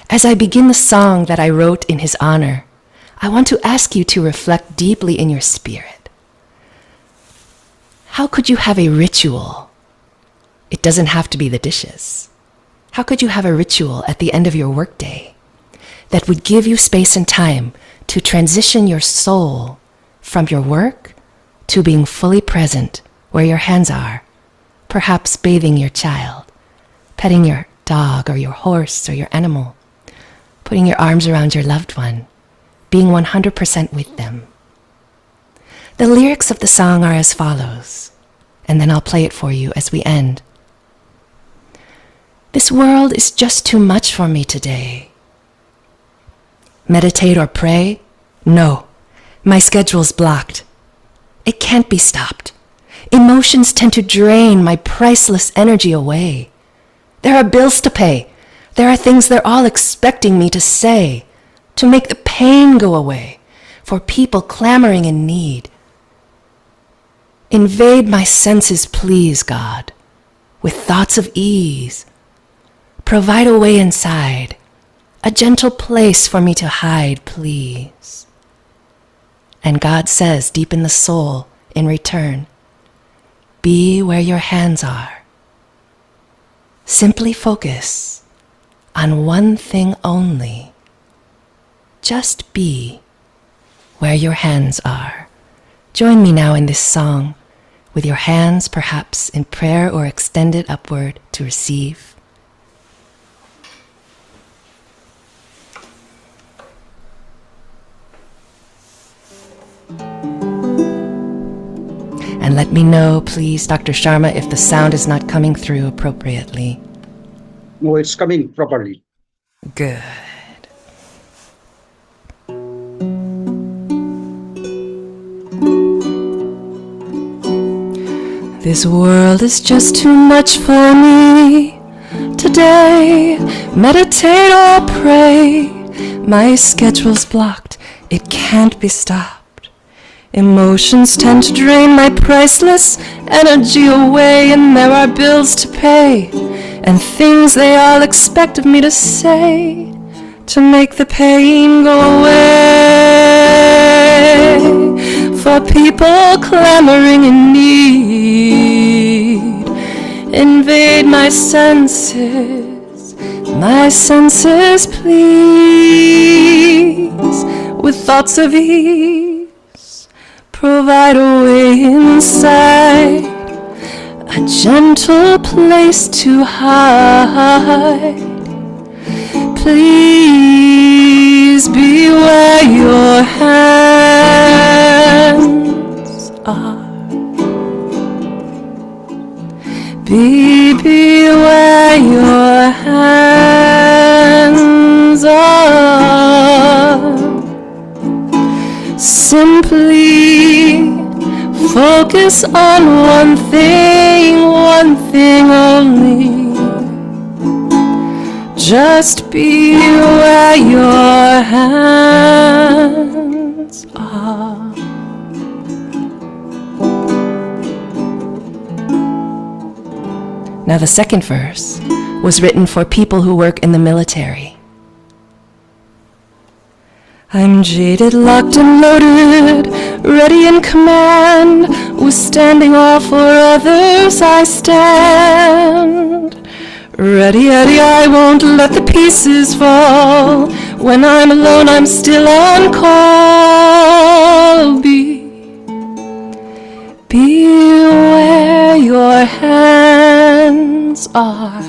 As I begin the song that I wrote in his honor, I want to ask you to reflect deeply in your spirit. How could you have a ritual? It doesn't have to be the dishes. How could you have a ritual at the end of your workday that would give you space and time to transition your soul from your work to being fully present where your hands are, perhaps bathing your child, petting your dog or your horse or your animal, putting your arms around your loved one, being 100% with them. The lyrics of the song are as follows, and then I'll play it for you as we end. This world is just too much for me today. Meditate or pray? No, my schedule's blocked. It can't be stopped. Emotions tend to drain my priceless energy away. There are bills to pay. There are things they're all expecting me to say, to make the pain go away, for people clamoring in need. Invade my senses, please, God, with thoughts of ease. Provide a way inside, a gentle place for me to hide, please. And God says deep in the soul, in return, be where your hands are. Simply focus on one thing only. Just be where your hands are. Join me now in this song, with your hands perhaps in prayer or extended upward to receive. And let me know, please, Dr. Sharma, if the sound is not coming through appropriately. No, it's coming properly. Good. This world is just too much for me today. Meditate or pray. My schedule's blocked, it can't be stopped. Emotions tend to drain my priceless energy away, and there are bills to pay and things they all expect of me to say to make the pain go away. For people clamoring in need, invade my senses, please, with thoughts of ease. Provide a way inside, a gentle place to hide. Please be where your hands are. Be where your hands are. Simply focus on one thing only. Just be where your hands are. Now the second verse was written for people who work in the military. I'm jaded, locked and loaded, ready in command, withstanding all for others I stand. Ready, I won't let the pieces fall. When I'm alone, I'm still on call. Be where your hands are.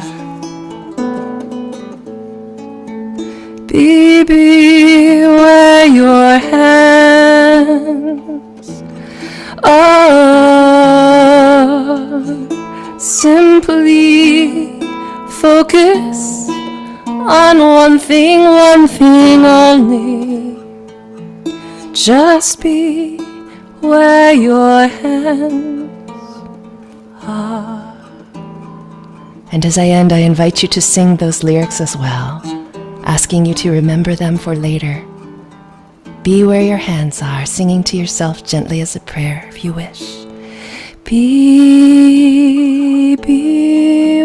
Be where your hands are. Simply focus on one thing only. Just be where your hands are. And as I end, I invite you to sing those lyrics as well, asking you to remember them for later. Be where your hands are, singing to yourself gently as a prayer if you wish. Be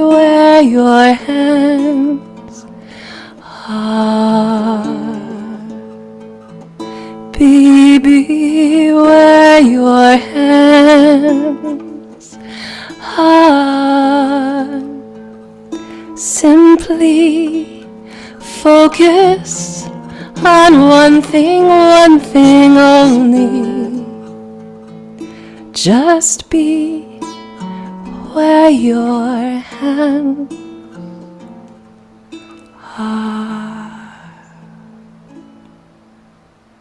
where your hands are. Be where your hands are. Simply focus on one thing only. Just be where your hands are.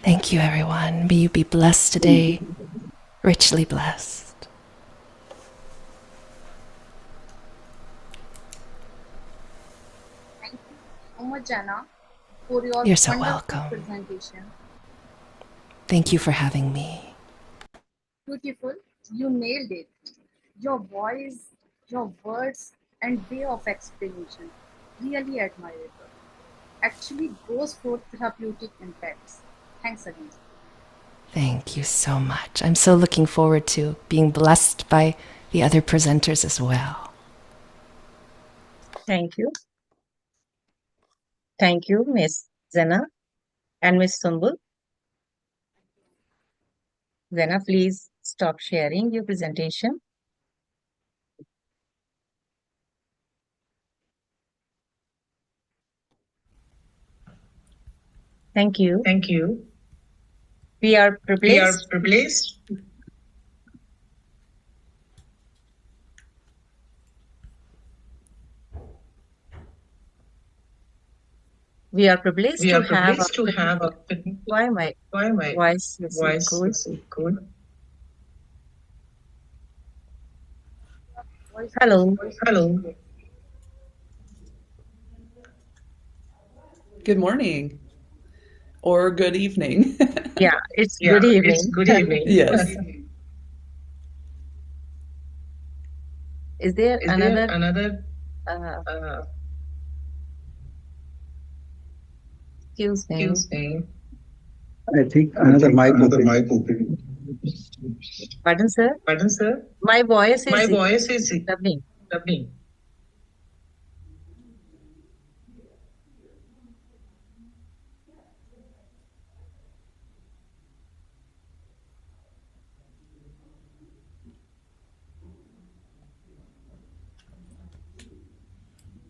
Thank you, everyone. May you be blessed today, richly blessed. Thank you so much, Janna, for your You're so wonderful welcome. presentation. Thank you for having me. Beautiful. You nailed it. Your voice, your words, and way of explanation, really admirable. Actually goes for therapeutic impacts. Thanks again. Thank you so much. I'm so looking forward to being blessed by the other presenters as well. Thank you. Thank you, Miss Janna and Miss Sumbul. Janna, please stop sharing your presentation. Thank you. Thank you. We are We are privileged privileged we are privileged we to are have privileged to have a why my why my voice is so voice good. is so good. Hello. Hello. Good morning or good evening. Yeah, it's Yeah, good it's evening. good evening. Yes. Is there Is there another another? uh, Uh, excuse me. excuse me. I think I another think mic another open. mic open. Pardon, sir? Pardon, sir. My voice My is voice is disturbing. disturbing.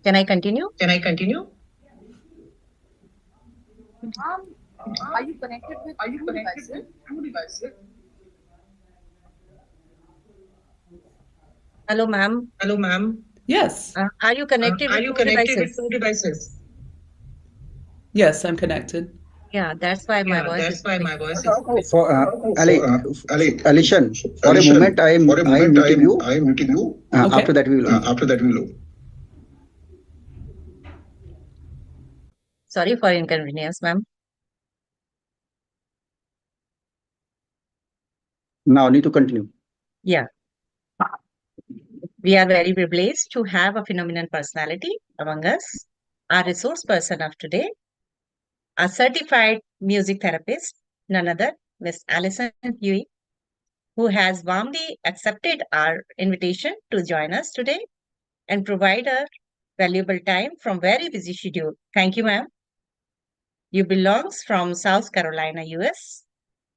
Can I continue? Can I continue? Are you connected with Are you two connected devices? with two devices? Hello, ma'am. Hello, ma'am. Yes. Are you connected Are with you two connected with devices? two devices? Yes, I'm connected. Yeah, that's why my Yeah, voice is that's why coming. my voice is. For For Alison, for a Alison, moment for a I am moment, muting you. I am muting you. Okay. After that we will. After that, we will. Sorry for inconvenience, ma'am. Now need to continue. Yeah. We are very privileged to have a phenomenal personality among us. Our resource person of today, a certified music therapist, none other, Miss Alison Hughey, who has warmly accepted our invitation to join us today and provide her valuable time from very busy schedule. Thank you, ma'am. You belongs from South Carolina, US.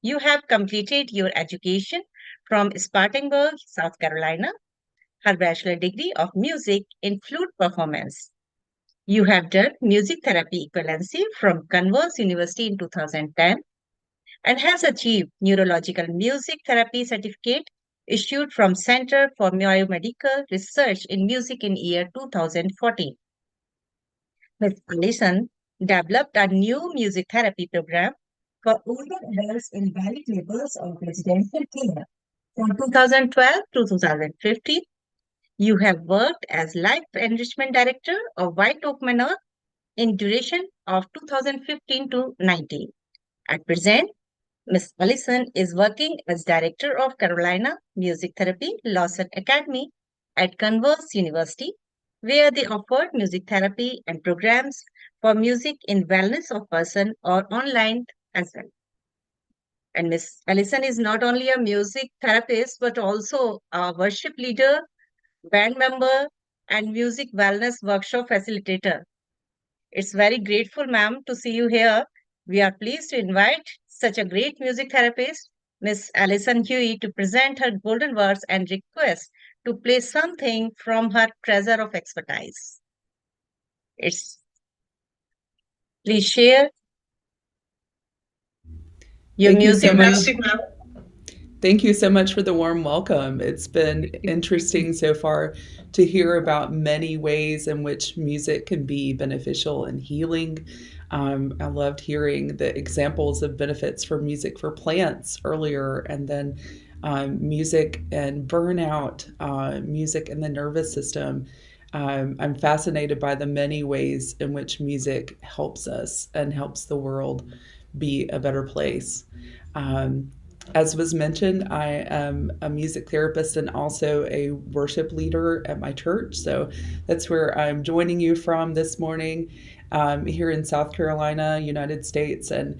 You have completed your education from Spartanburg, South Carolina, her bachelor degree of music in flute performance. You have done music therapy equivalency from Converse University in 2010 and has achieved neurological music therapy certificate issued from Center for Biomedical Research in Music in year 2014. Ms. Alison developed a new music therapy program for older adults in valid levels of residential care from 2012 to 2015. You have worked as Life Enrichment Director of White Oak Manor in duration of 2015 to 19. At present, Ms. Alison is working as Director of Carolina Music Therapy Lawson Academy at Converse University, where they offered music therapy and programs for music in wellness of person or online as well. And Ms. Alison is not only a music therapist, but also a worship leader, band member, and music wellness workshop facilitator. It's very grateful, ma'am, to see you here. We are pleased to invite such a great music therapist, Miss Alison Hughey, to present her golden words and request to play something from her treasure of expertise. Please share your Thank you music. so much. Music, ma'am. Thank you so much for the warm welcome. It's been interesting so far to hear about many ways in which music can be beneficial and healing. I loved hearing the examples of benefits for music for plants earlier, and then music and burnout, music and the nervous system. I'm fascinated by the many ways in which music helps us and helps the world be a better place. As was mentioned, I am a music therapist and also a worship leader at my church. So that's where I'm joining you from this morning, here in South Carolina, United States. And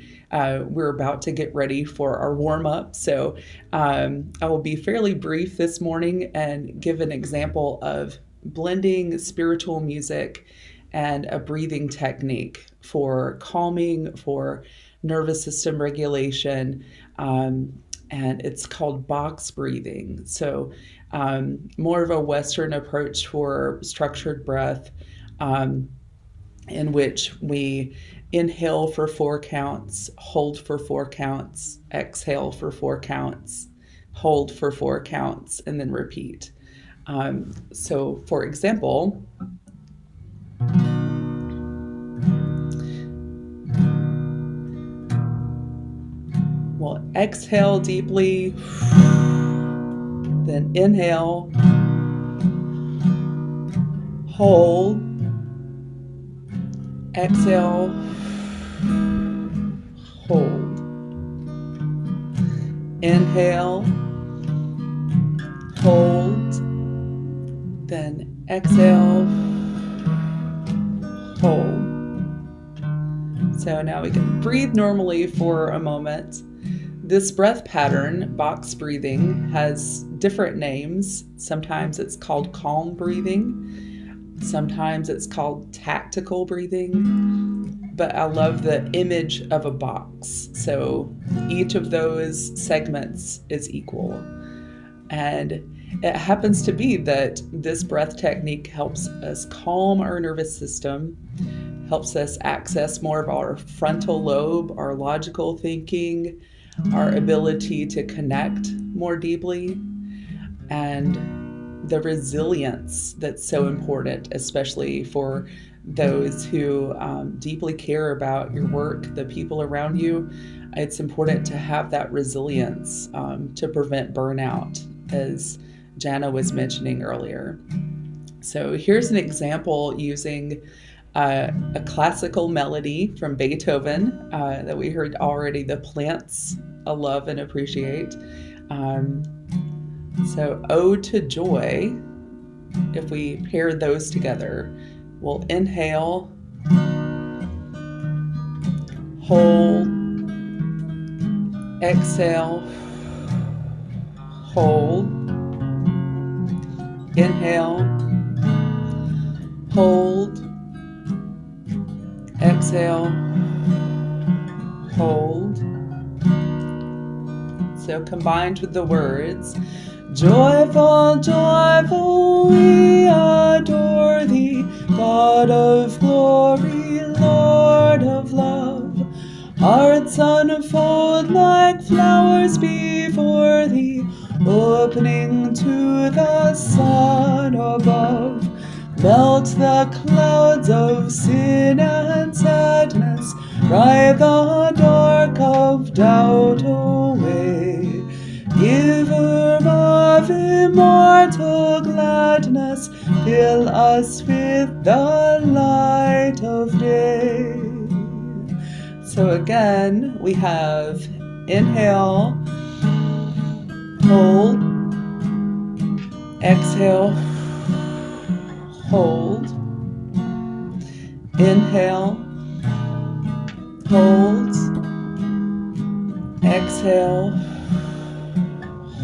we're about to get ready for our warm up. So I will be fairly brief this morning and give an example of blending spiritual music and a breathing technique for calming, for nervous system regulation, and it's called box breathing. So more of a Western approach for structured breath, in which we inhale for 4 counts, hold for 4 counts, exhale for 4 counts, hold for 4 counts, and then repeat. So for example, we'll exhale deeply, then inhale, hold, exhale, hold. Inhale, hold, then exhale, hold. So now we can breathe normally for a moment. This breath pattern, box breathing, has different names. Sometimes it's called calm breathing. Sometimes it's called tactical breathing. But I love the image of a box. So each of those segments is equal. And it happens to be that this breath technique helps us calm our nervous system, helps us access more of our frontal lobe, our logical thinking, our ability to connect more deeply, and the resilience that's so important, especially for those who deeply care about your work, the people around you. It's important to have that resilience to prevent burnout, as Janna was mentioning earlier. So here's an example using a classical melody from Beethoven that we heard already, the plants love and appreciate. So Ode to Joy, if we pair those together, we'll inhale, hold, exhale, hold, inhale, hold, exhale, hold. So combined with the words, joyful, joyful, we adore thee, God of glory, Lord of love. Hearts unfold like flowers before thee, opening to the sun above. Melt the clouds of sin and sadness, drive the dark of doubt away. Giver of immortal gladness, fill us with the light of day. So again, we have inhale, hold, exhale, hold, inhale, hold, exhale,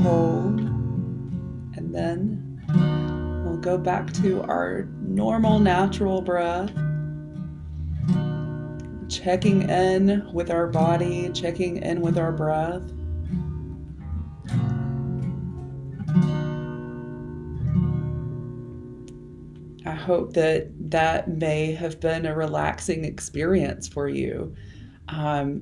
hold, and then we'll go back to our normal natural breath, checking in with our body, checking in with our breath. I hope that that may have been a relaxing experience for you.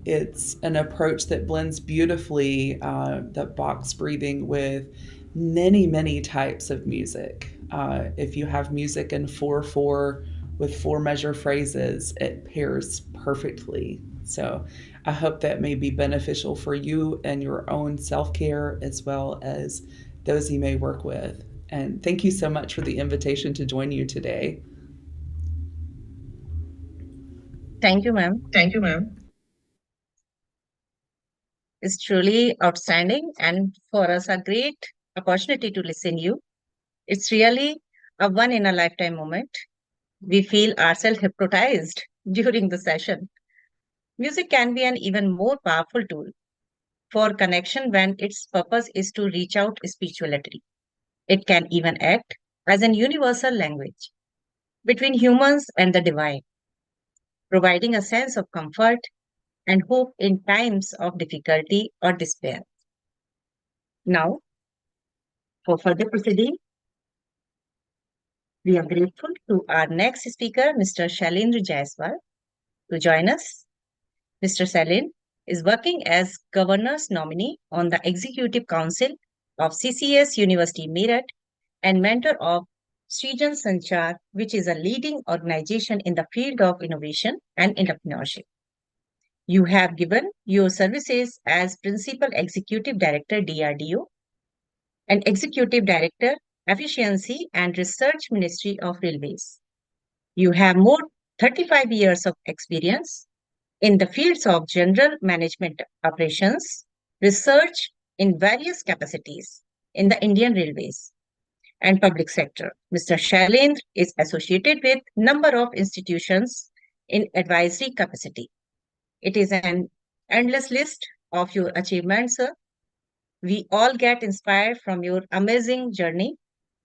It's an approach that blends beautifully the box breathing with many, many types of music. If you have music in 4/4 with 4 measure phrases, it pairs perfectly. So I hope that may be beneficial for you and your own self-care as well as those you may work with. And thank you so much for the invitation to join you today. Thank you, ma'am. Thank you, ma'am. It's truly outstanding and for us a great opportunity to listen you. It's really a one in a lifetime moment. We feel ourselves hypnotized during the session. Music can be an even more powerful tool for connection when its purpose is to reach out spirituality. It can even act as an universal language between humans and the divine, providing a sense of comfort and hope in times of difficulty or despair. Now, for further proceeding, we are grateful to our next speaker, Mr. Shailendra Jaiswal, to join us. Mr. Salin is working as governor's nominee on the Executive Council of CCS University Meerut and mentor of Srijan Sanchar, which is a leading organization in the field of innovation and entrepreneurship. You have given your services as Principal Executive Director DRDO and Executive Director Efficiency and Research Ministry of Railways. You have more 35 years of experience in the fields of general management operations, research in various capacities in the Indian Railways and public sector. Mr. Shailendra is associated with number of institutions in advisory capacity. It is an endless list of your achievements, sir. We all get inspired from your amazing journey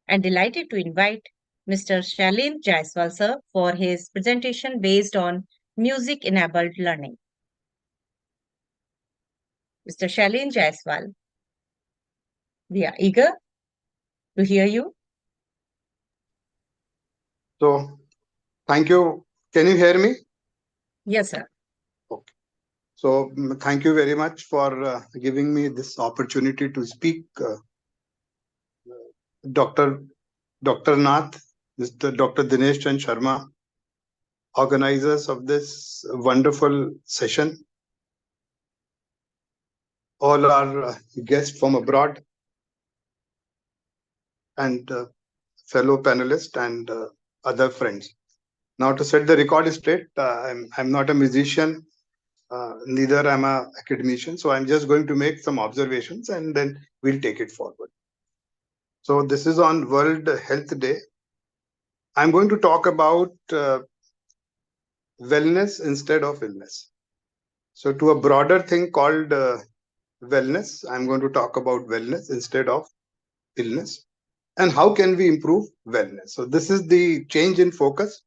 and delighted to invite Mr. Shailendra Jaiswal, sir, for his presentation based on music-enabled learning. Mr. Shailendra Jaiswal, we are eager to hear you. So, thank you. Can you hear me? Yes, sir. Okay. So, thank you very much for giving me this opportunity to speak. Dr. Nath, Mr. Dr. Dinesh Chand Sharma, organizers of this wonderful session, all our guests from abroad, and fellow panelists and other friends. Now, to set the record straight, I'm not a musician, neither am I an academician, so I'm just going to make some observations and then we'll take it forward. So this is on World Health Day. I'm going to talk about wellness instead of illness. So to a broader thing called wellness, I'm going to talk about wellness instead of illness. And how can we improve wellness? So this is the change in focus.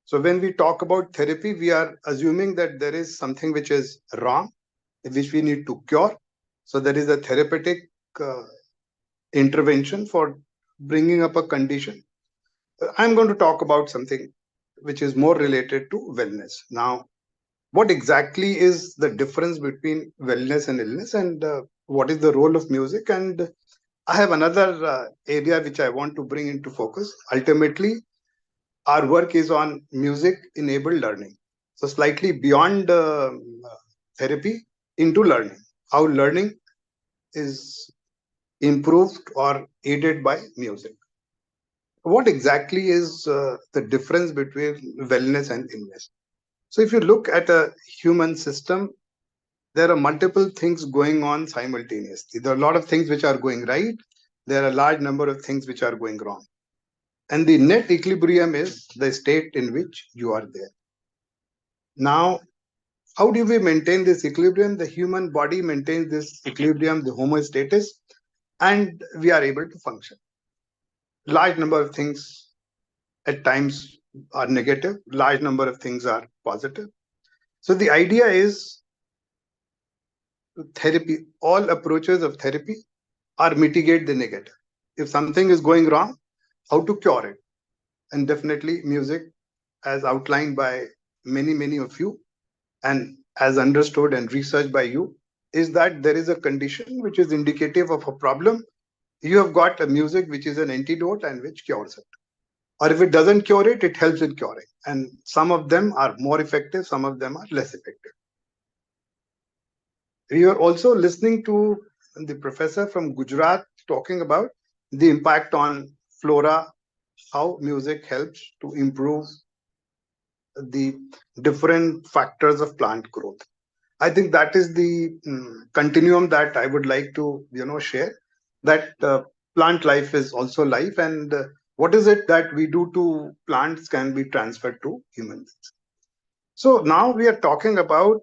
So when we talk about therapy, we are assuming that there is something which is wrong, which we need to cure. So there is a therapeutic intervention for bringing up a condition. I'm going to talk about something which is more related to wellness. Now, what exactly is the difference between wellness and illness, and what is the role of music? And I have another area which I want to bring into focus. Ultimately, our work is on music-enabled learning. So slightly beyond therapy into learning, how learning is improved or aided by music. What exactly is the difference between wellness and illness? So if you look at a human system, there are multiple things going on simultaneously. There are a lot of things which are going right. There are a large number of things which are going wrong. And the net equilibrium is the state in which you are there. Now, how do we maintain this equilibrium? The human body maintains this equilibrium, the homeostasis, and we are able to function. Large number of things at times are negative, large number of things are positive. So the idea is therapy, all approaches of therapy are mitigate the negative. If something is going wrong, how to cure it? And definitely music, as outlined by many of you, and as understood and researched by you, is that there is a condition which is indicative of a problem. You have got a music which is an antidote and which cures it. Or if it doesn't cure it, it helps in curing. And some of them are more effective, some of them are less effective. We are also listening to the professor from Gujrat talking about the impact on flora, how music helps to improve the different factors of plant growth. I think that is the continuum that I would like to share, that plant life is also life, and what is it that we do to plants can be transferred to humans. So now we are talking about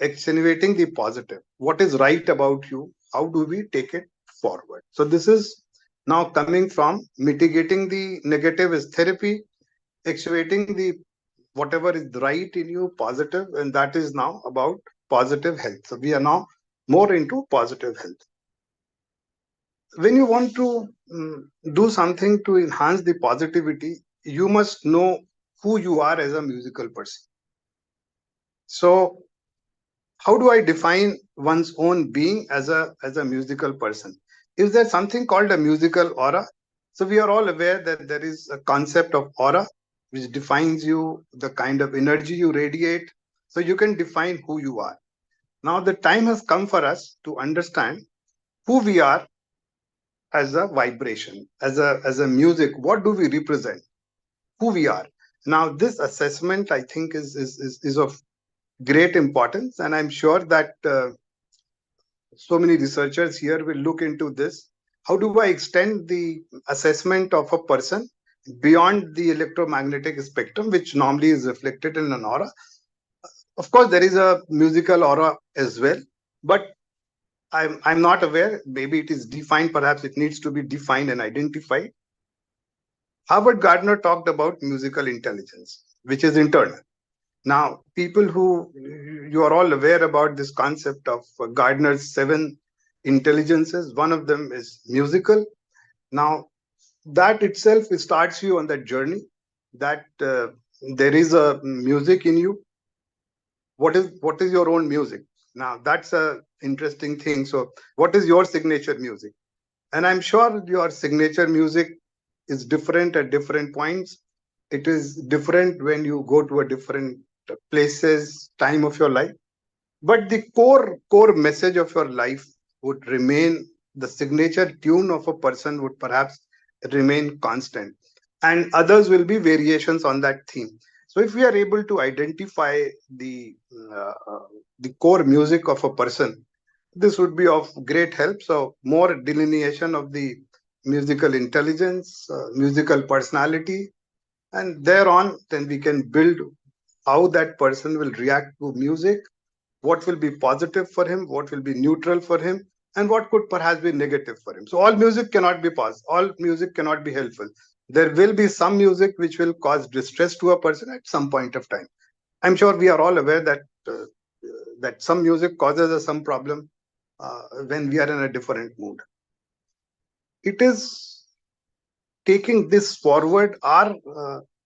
accentuating the positive. What is right about you? How do we take it forward? So this is now coming from mitigating the negative is therapy, accentuating the whatever is right in you, positive, and that is now about positive health. So we are now more into positive health. When you want to do something to enhance the positivity, you must know who you are as a musical person. So how do I define one's own being as a musical person? Is there something called a musical aura? So we are all aware that there is a concept of aura which defines you, the kind of energy you radiate. So you can define who you are. Now the time has come for us to understand who we are as a vibration, as a music. What do we represent? Who we are? Now, this assessment, I think, is of great importance, and I'm sure that so many researchers here will look into this. How do I extend the assessment of a person beyond the electromagnetic spectrum, which normally is reflected in an aura? Of course, there is a musical aura as well, but I'm not aware. Maybe it is defined. Perhaps it needs to be defined and identified. Howard Gardner talked about musical intelligence, which is internal. Now, people who you are all aware about this concept of Gardner's 7 intelligences. One of them is musical. Now, that itself starts you on that journey that there is a music in you. What is your own music? Now, that's a interesting thing. So, what is your signature music? And I'm sure your signature music is different at different points. It is different when you go to a different places, time of your life. But the core message of your life would remain. The signature tune of a person would perhaps remain constant, and others will be variations on that theme. So if we are able to identify the core music of a person, this would be of great help. So more delineation of the musical intelligence, musical personality, and thereon then we can build how that person will react to music, what will be positive for him, what will be neutral for him, and what could perhaps be negative for him. So all music cannot be positive, all music cannot be helpful. There will be some music which will cause distress to a person at some point of time. I'm sure we are all aware that that some music causes us some problem when we are in a different mood. It is taking this forward. Our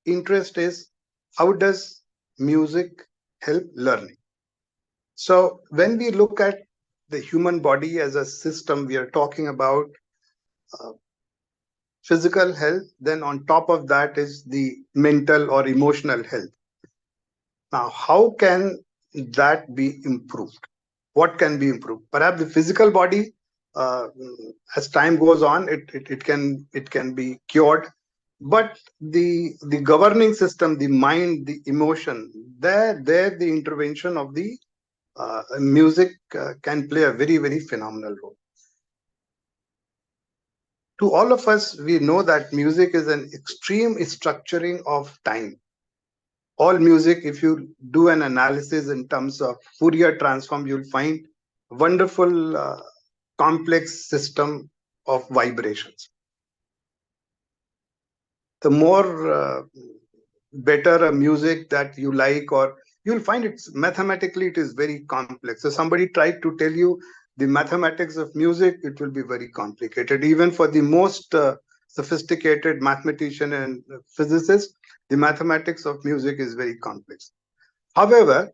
interest is how does music help learning? So when we look at the human body as a system, we are talking about physical health. Then on top of that is the mental or emotional health. Now, how can that be improved? What can be improved? Perhaps the physical body, as time goes on, it can be cured. But the governing system, the mind, the emotion, there the intervention of the music can play a very, very phenomenal role. To all of us, we know that music is an extreme structuring of time. All music, if you do an analysis in terms of Fourier transform, you'll find wonderful complex system of vibrations. The more better a music that you like, or you'll find it's mathematically it is very complex. So somebody tried to tell you the mathematics of music, it will be very complicated. Even for the most sophisticated mathematician and physicist, the mathematics of music is very complex. However,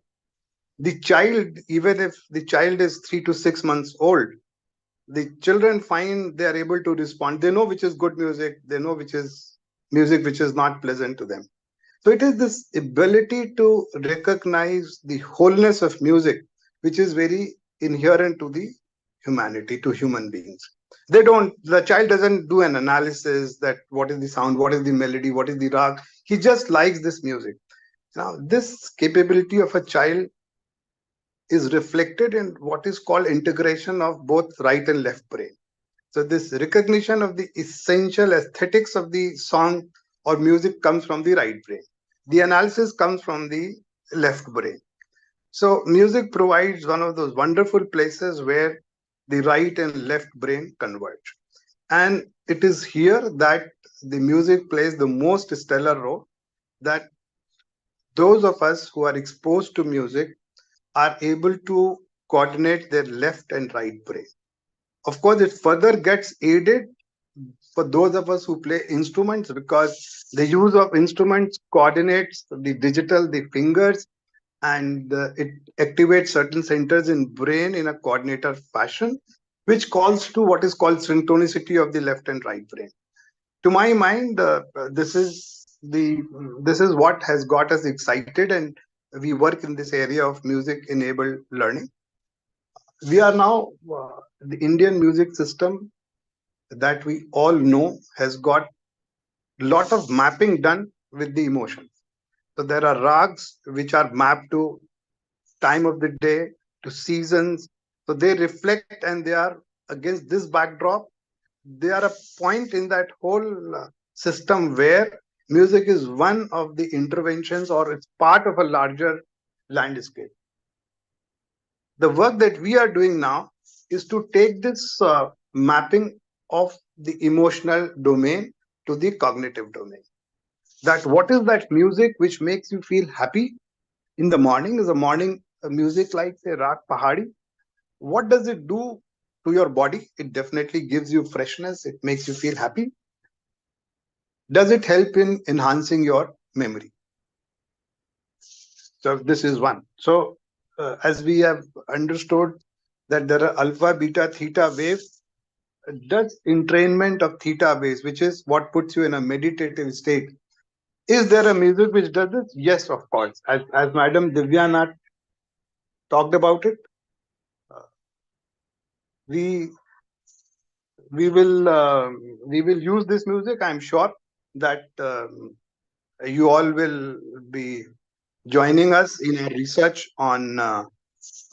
the child, even if the child is 3 to 6 months old, the children find they are able to respond. They know which is good music, they know which is music which is not pleasant to them. So it is this ability to recognize the wholeness of music, which is very inherent to the humanity, to human beings. The child doesn't do an analysis that what is the sound, what is the melody, what is the rag. He just likes this music. Now, this capability of a child is reflected in what is called integration of both right and left brain. So this recognition of the essential aesthetics of the song or music comes from the right brain. The analysis comes from the left brain. So music provides one of those wonderful places where the right and left brain converge. And it is here that the music plays the most stellar role, that those of us who are exposed to music are able to coordinate their left and right brain. Of course, it further gets aided for those of us who play instruments, because the use of instruments coordinates the digital, the fingers, and it activates certain centers in brain in a coordinator fashion, which calls to what is called synchronicity of the left and right brain. To my mind, this is what has got us excited, and we work in this area of music enabled learning. We are now the Indian music system that we all know has got a lot of mapping done with the emotions. So there are rags which are mapped to time of the day, to seasons. So they reflect, and they are against this backdrop. They are a point in that whole system where music is one of the interventions, or it's part of a larger landscape. The work that we are doing now is to take this mapping of the emotional domain to the cognitive domain. That what is that music which makes you feel happy in the morning? Is a morning music like, say, Raag Pahadi? What does it do to your body? It definitely gives you freshness. It makes you feel happy. Does it help in enhancing your memory? So this is one. So as we have understood that there are alpha, beta, theta waves, does entrainment of theta waves, which is what puts you in a meditative state. Is there a music which does this? Yes, of course. As Madam Divyanath talked about it, we will use this music. I'm sure that you all will be joining us in our research on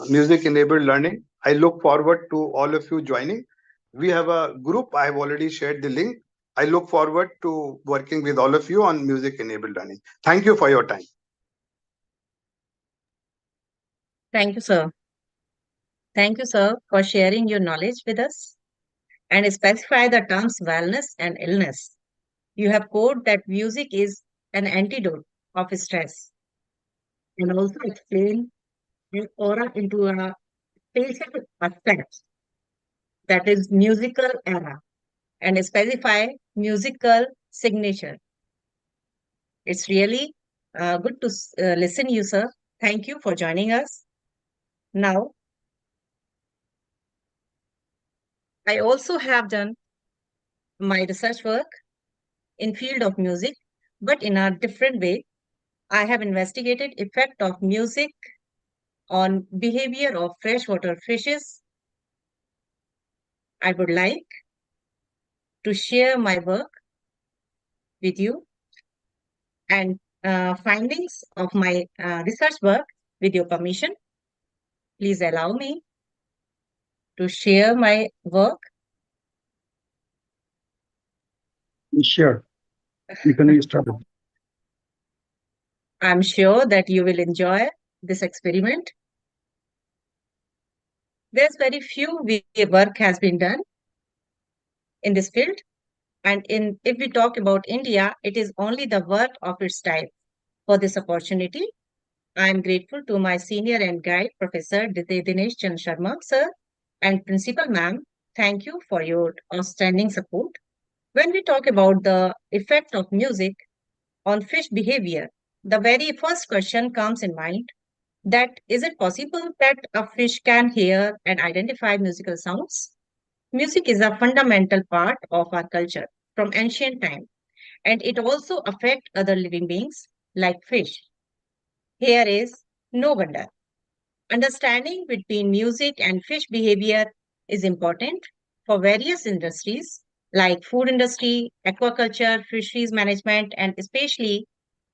music enabled learning. I look forward to all of you joining. We have a group. I have already shared the link. I look forward to working with all of you on music enabled learning. Thank you for your time. Thank you, sir. Thank you, sir, for sharing your knowledge with us and specify the terms wellness and illness. You have quoted that music is an antidote of stress and also explain an aura into a spatial aspect, that is musical era, and specify musical signature. It's really good to listen you, sir. Thank you for joining us. Now, I also have done my research work in field of music, but in a different way. I have investigated effect of music on behavior of freshwater fishes. I would like to share my work with you and findings of my research work with your permission. Please allow me to share my work. Sure. You can start. I'm sure that you will enjoy this experiment. There's very few work has been done in this field. And if we talk about India, it is only the work of its type. For this opportunity, I am grateful to my senior and guide, Professor Dinesh Chan Sharma, sir, and Principal Ma'am. Thank you for your outstanding support. When we talk about the effect of music on fish behavior, the very first question comes in mind, that is it possible that a fish can hear and identify musical sounds? Music is a fundamental part of our culture from ancient time, and it also affects other living beings like fish. Here is no wonder. Understanding between music and fish behavior is important for various industries like food industry, aquaculture, fisheries management, and especially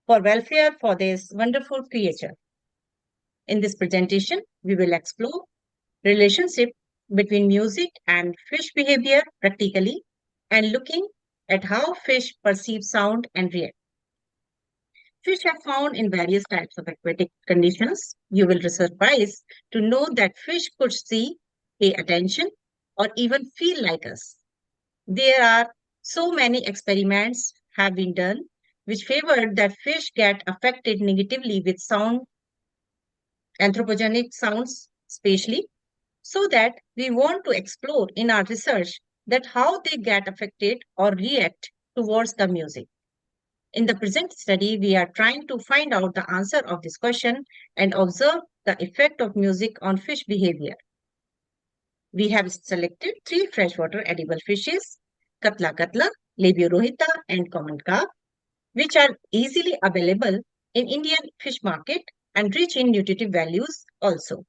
for welfare for this wonderful creature. In this presentation, we will explore relationship between music and fish behavior practically and looking at how fish perceive sound and react. Fish are found in various types of aquatic conditions. You will be surprised to know that fish could see, pay attention, or even feel like us. There are so many experiments have been done which favored that fish get affected negatively with sound, anthropogenic sounds, especially, so that we want to explore in our research that how they get affected or react towards the music. In the present study, we are trying to find out the answer of this question and observe the effect of music on fish behavior. We have selected 3 freshwater edible fishes, Katla katla, Labiorohita, and common carp, which are easily available in Indian fish market and rich in nutritive values also.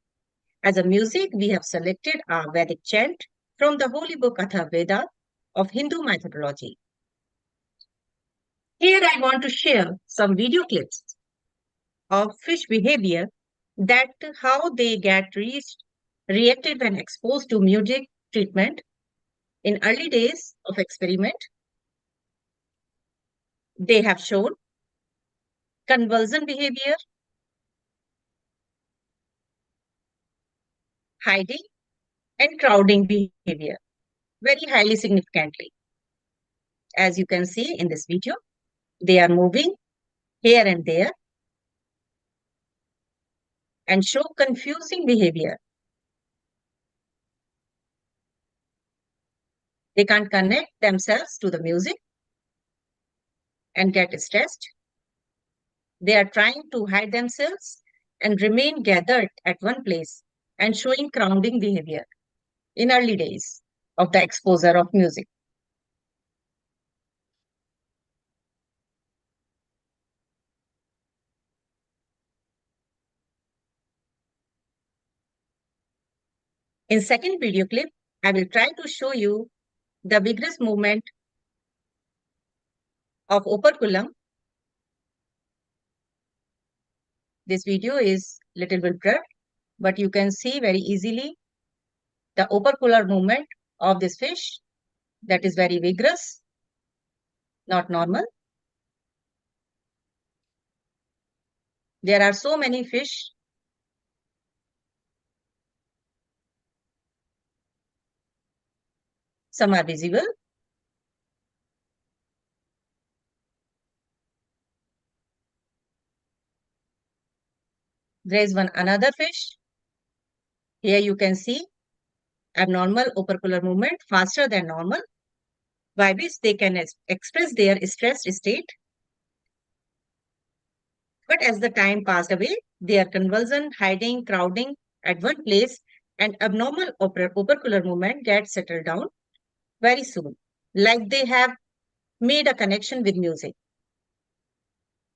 As a music, we have selected a Vedic chant from the holy book Atharvaveda, of Hindu mythology. Here I want to share some video clips of fish behavior, that how they get reacted when exposed to music treatment in early days of experiment. They have shown convulsion behavior, hiding, and crowding behavior very highly significantly. As you can see in this video, they are moving here and there and show confusing behavior. They can't connect themselves to the music and get stressed. They are trying to hide themselves and remain gathered at one place and showing crowding behavior in early days of the exposure of music. In second video clip, I will try to show you the vigorous movement of operculum. This video is little bit blurred, but you can see very easily the opercular movement of this fish that is very vigorous, not normal. There are so many fish. Some are visible. There is another fish. Here you can see abnormal opercular movement faster than normal, by which they can express their stressed state. But as the time passed away, their convulsion, hiding, crowding at one place, and abnormal opercular movement gets settled down very soon, like they have made a connection with music.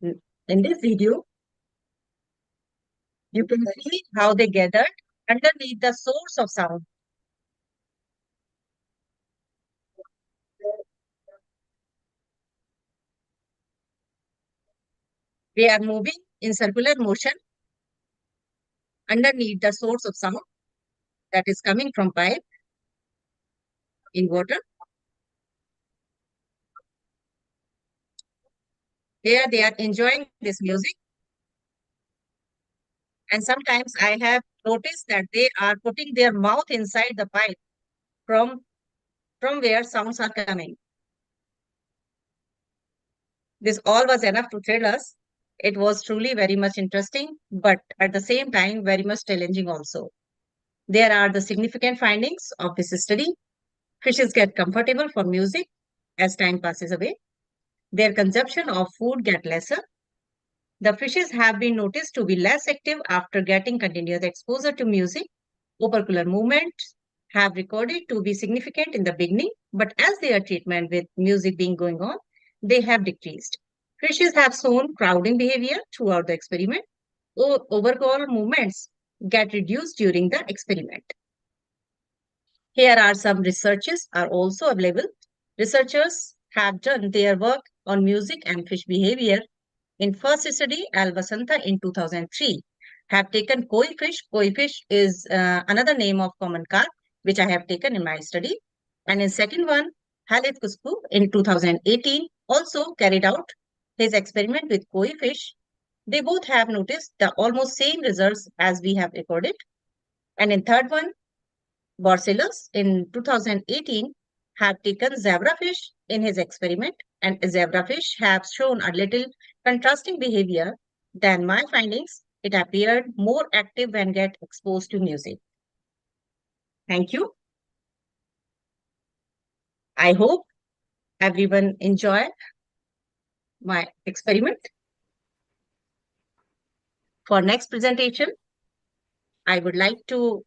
In this video, you can see how they gathered underneath the source of sound. They are moving in circular motion underneath the source of sound that is coming from pipe in water. Here they are enjoying this music. And sometimes I have noticed that they are putting their mouth inside the pipe from where sounds are coming. This all was enough to thrill us. It was truly very much interesting, but at the same time, very much challenging also. There are the significant findings of this study. Fishes get comfortable for music as time passes away. Their consumption of food get lesser. The fishes have been noticed to be less active after getting continuous exposure to music. Opercular movements have recorded to be significant in the beginning, but as their treatment with music being going on, they have decreased. Fishes have shown crowding behavior throughout the experiment. Overall movements get reduced during the experiment. Here are some researches are also available. Researchers have done their work on music and fish behavior. In first study, Alvasanta in 2003, have taken koi fish. Koi fish is another name of common carp, which I have taken in my study. And in second one, Halit Kusku in 2018 also carried out his experiment with koi fish. They both have noticed the almost same results as we have recorded. And in third one, Borselus in 2018 have taken zebrafish in his experiment, and zebrafish have shown a little contrasting behavior than my findings. It appeared more active when get exposed to music. Thank you. I hope everyone enjoyed my experiment. For next presentation, I would like to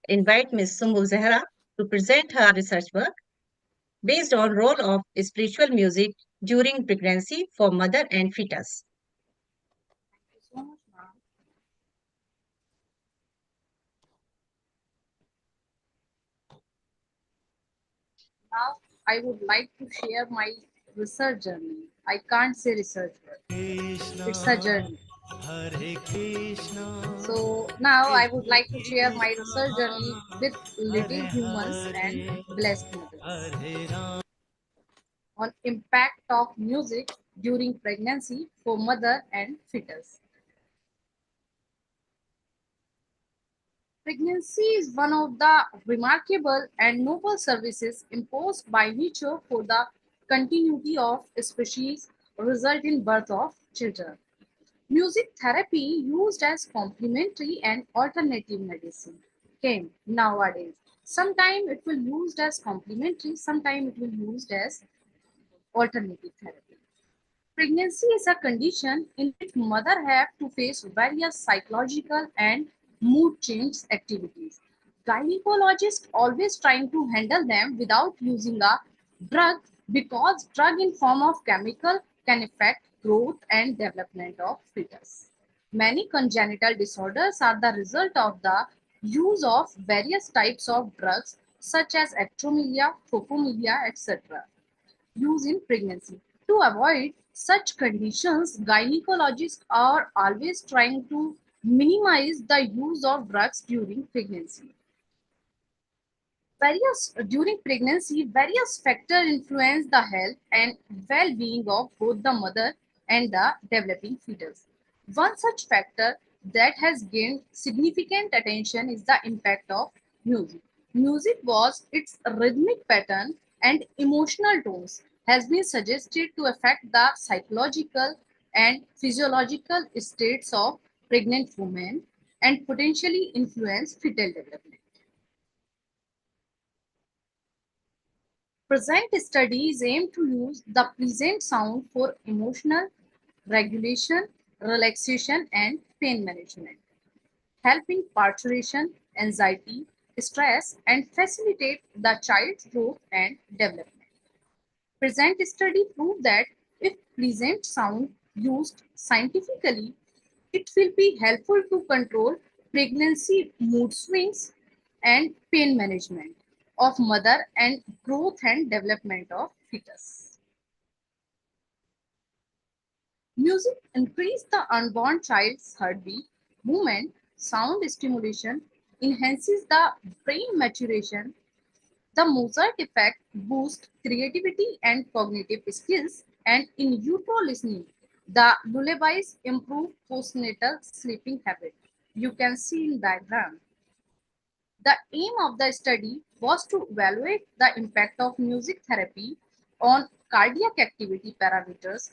invite Ms. Sumbul Zehra to present her research work based on role of spiritual music during pregnancy for mother and fetus. Thank you so much, ma'am. Now I would like to share my research journey. I can't say research word. It's a journey. So now I would like to share my research journey with little humans and blessed mothers on impact of music during pregnancy for mother and fetus. Pregnancy is one of the remarkable and noble services imposed by nature for the continuity of species result in birth of children. Music therapy used as complementary and alternative medicine came nowadays. Sometimes it will used as complementary, sometimes it will used as alternative therapy. Pregnancy is a condition in which mother have to face various psychological and mood change activities. Gynecologists always trying to handle them without using a drug because drug in form of chemical can affect growth and development of fetus. Many congenital disorders are the result of the use of various types of drugs such as acromegalia, phocomelia, etc used in pregnancy. To avoid such conditions, gynecologists are always trying to minimize the use of drugs during pregnancy. During pregnancy, various factors influence the health and well-being of both the mother and the developing fetus. One such factor that has gained significant attention is the impact of music. Music was its rhythmic pattern and emotional tones has been suggested to affect the psychological and physiological states of pregnant women and potentially influence fetal development. Present studies aim to use the pleasant sound for emotional regulation, relaxation, and pain management, helping parturition, anxiety, stress, and facilitate the child's growth and development. Present study proved that if pleasant sound used scientifically, it will be helpful to control pregnancy mood swings and pain management of mother and growth and development of fetus. Music increases the unborn child's heartbeat, movement, sound stimulation, enhances the brain maturation. The Mozart effect boosts creativity and cognitive skills, and in utero listening, the lullabies improve postnatal sleeping habit. You can see in diagram. The aim of the study was to evaluate the impact of music therapy on cardiac activity parameters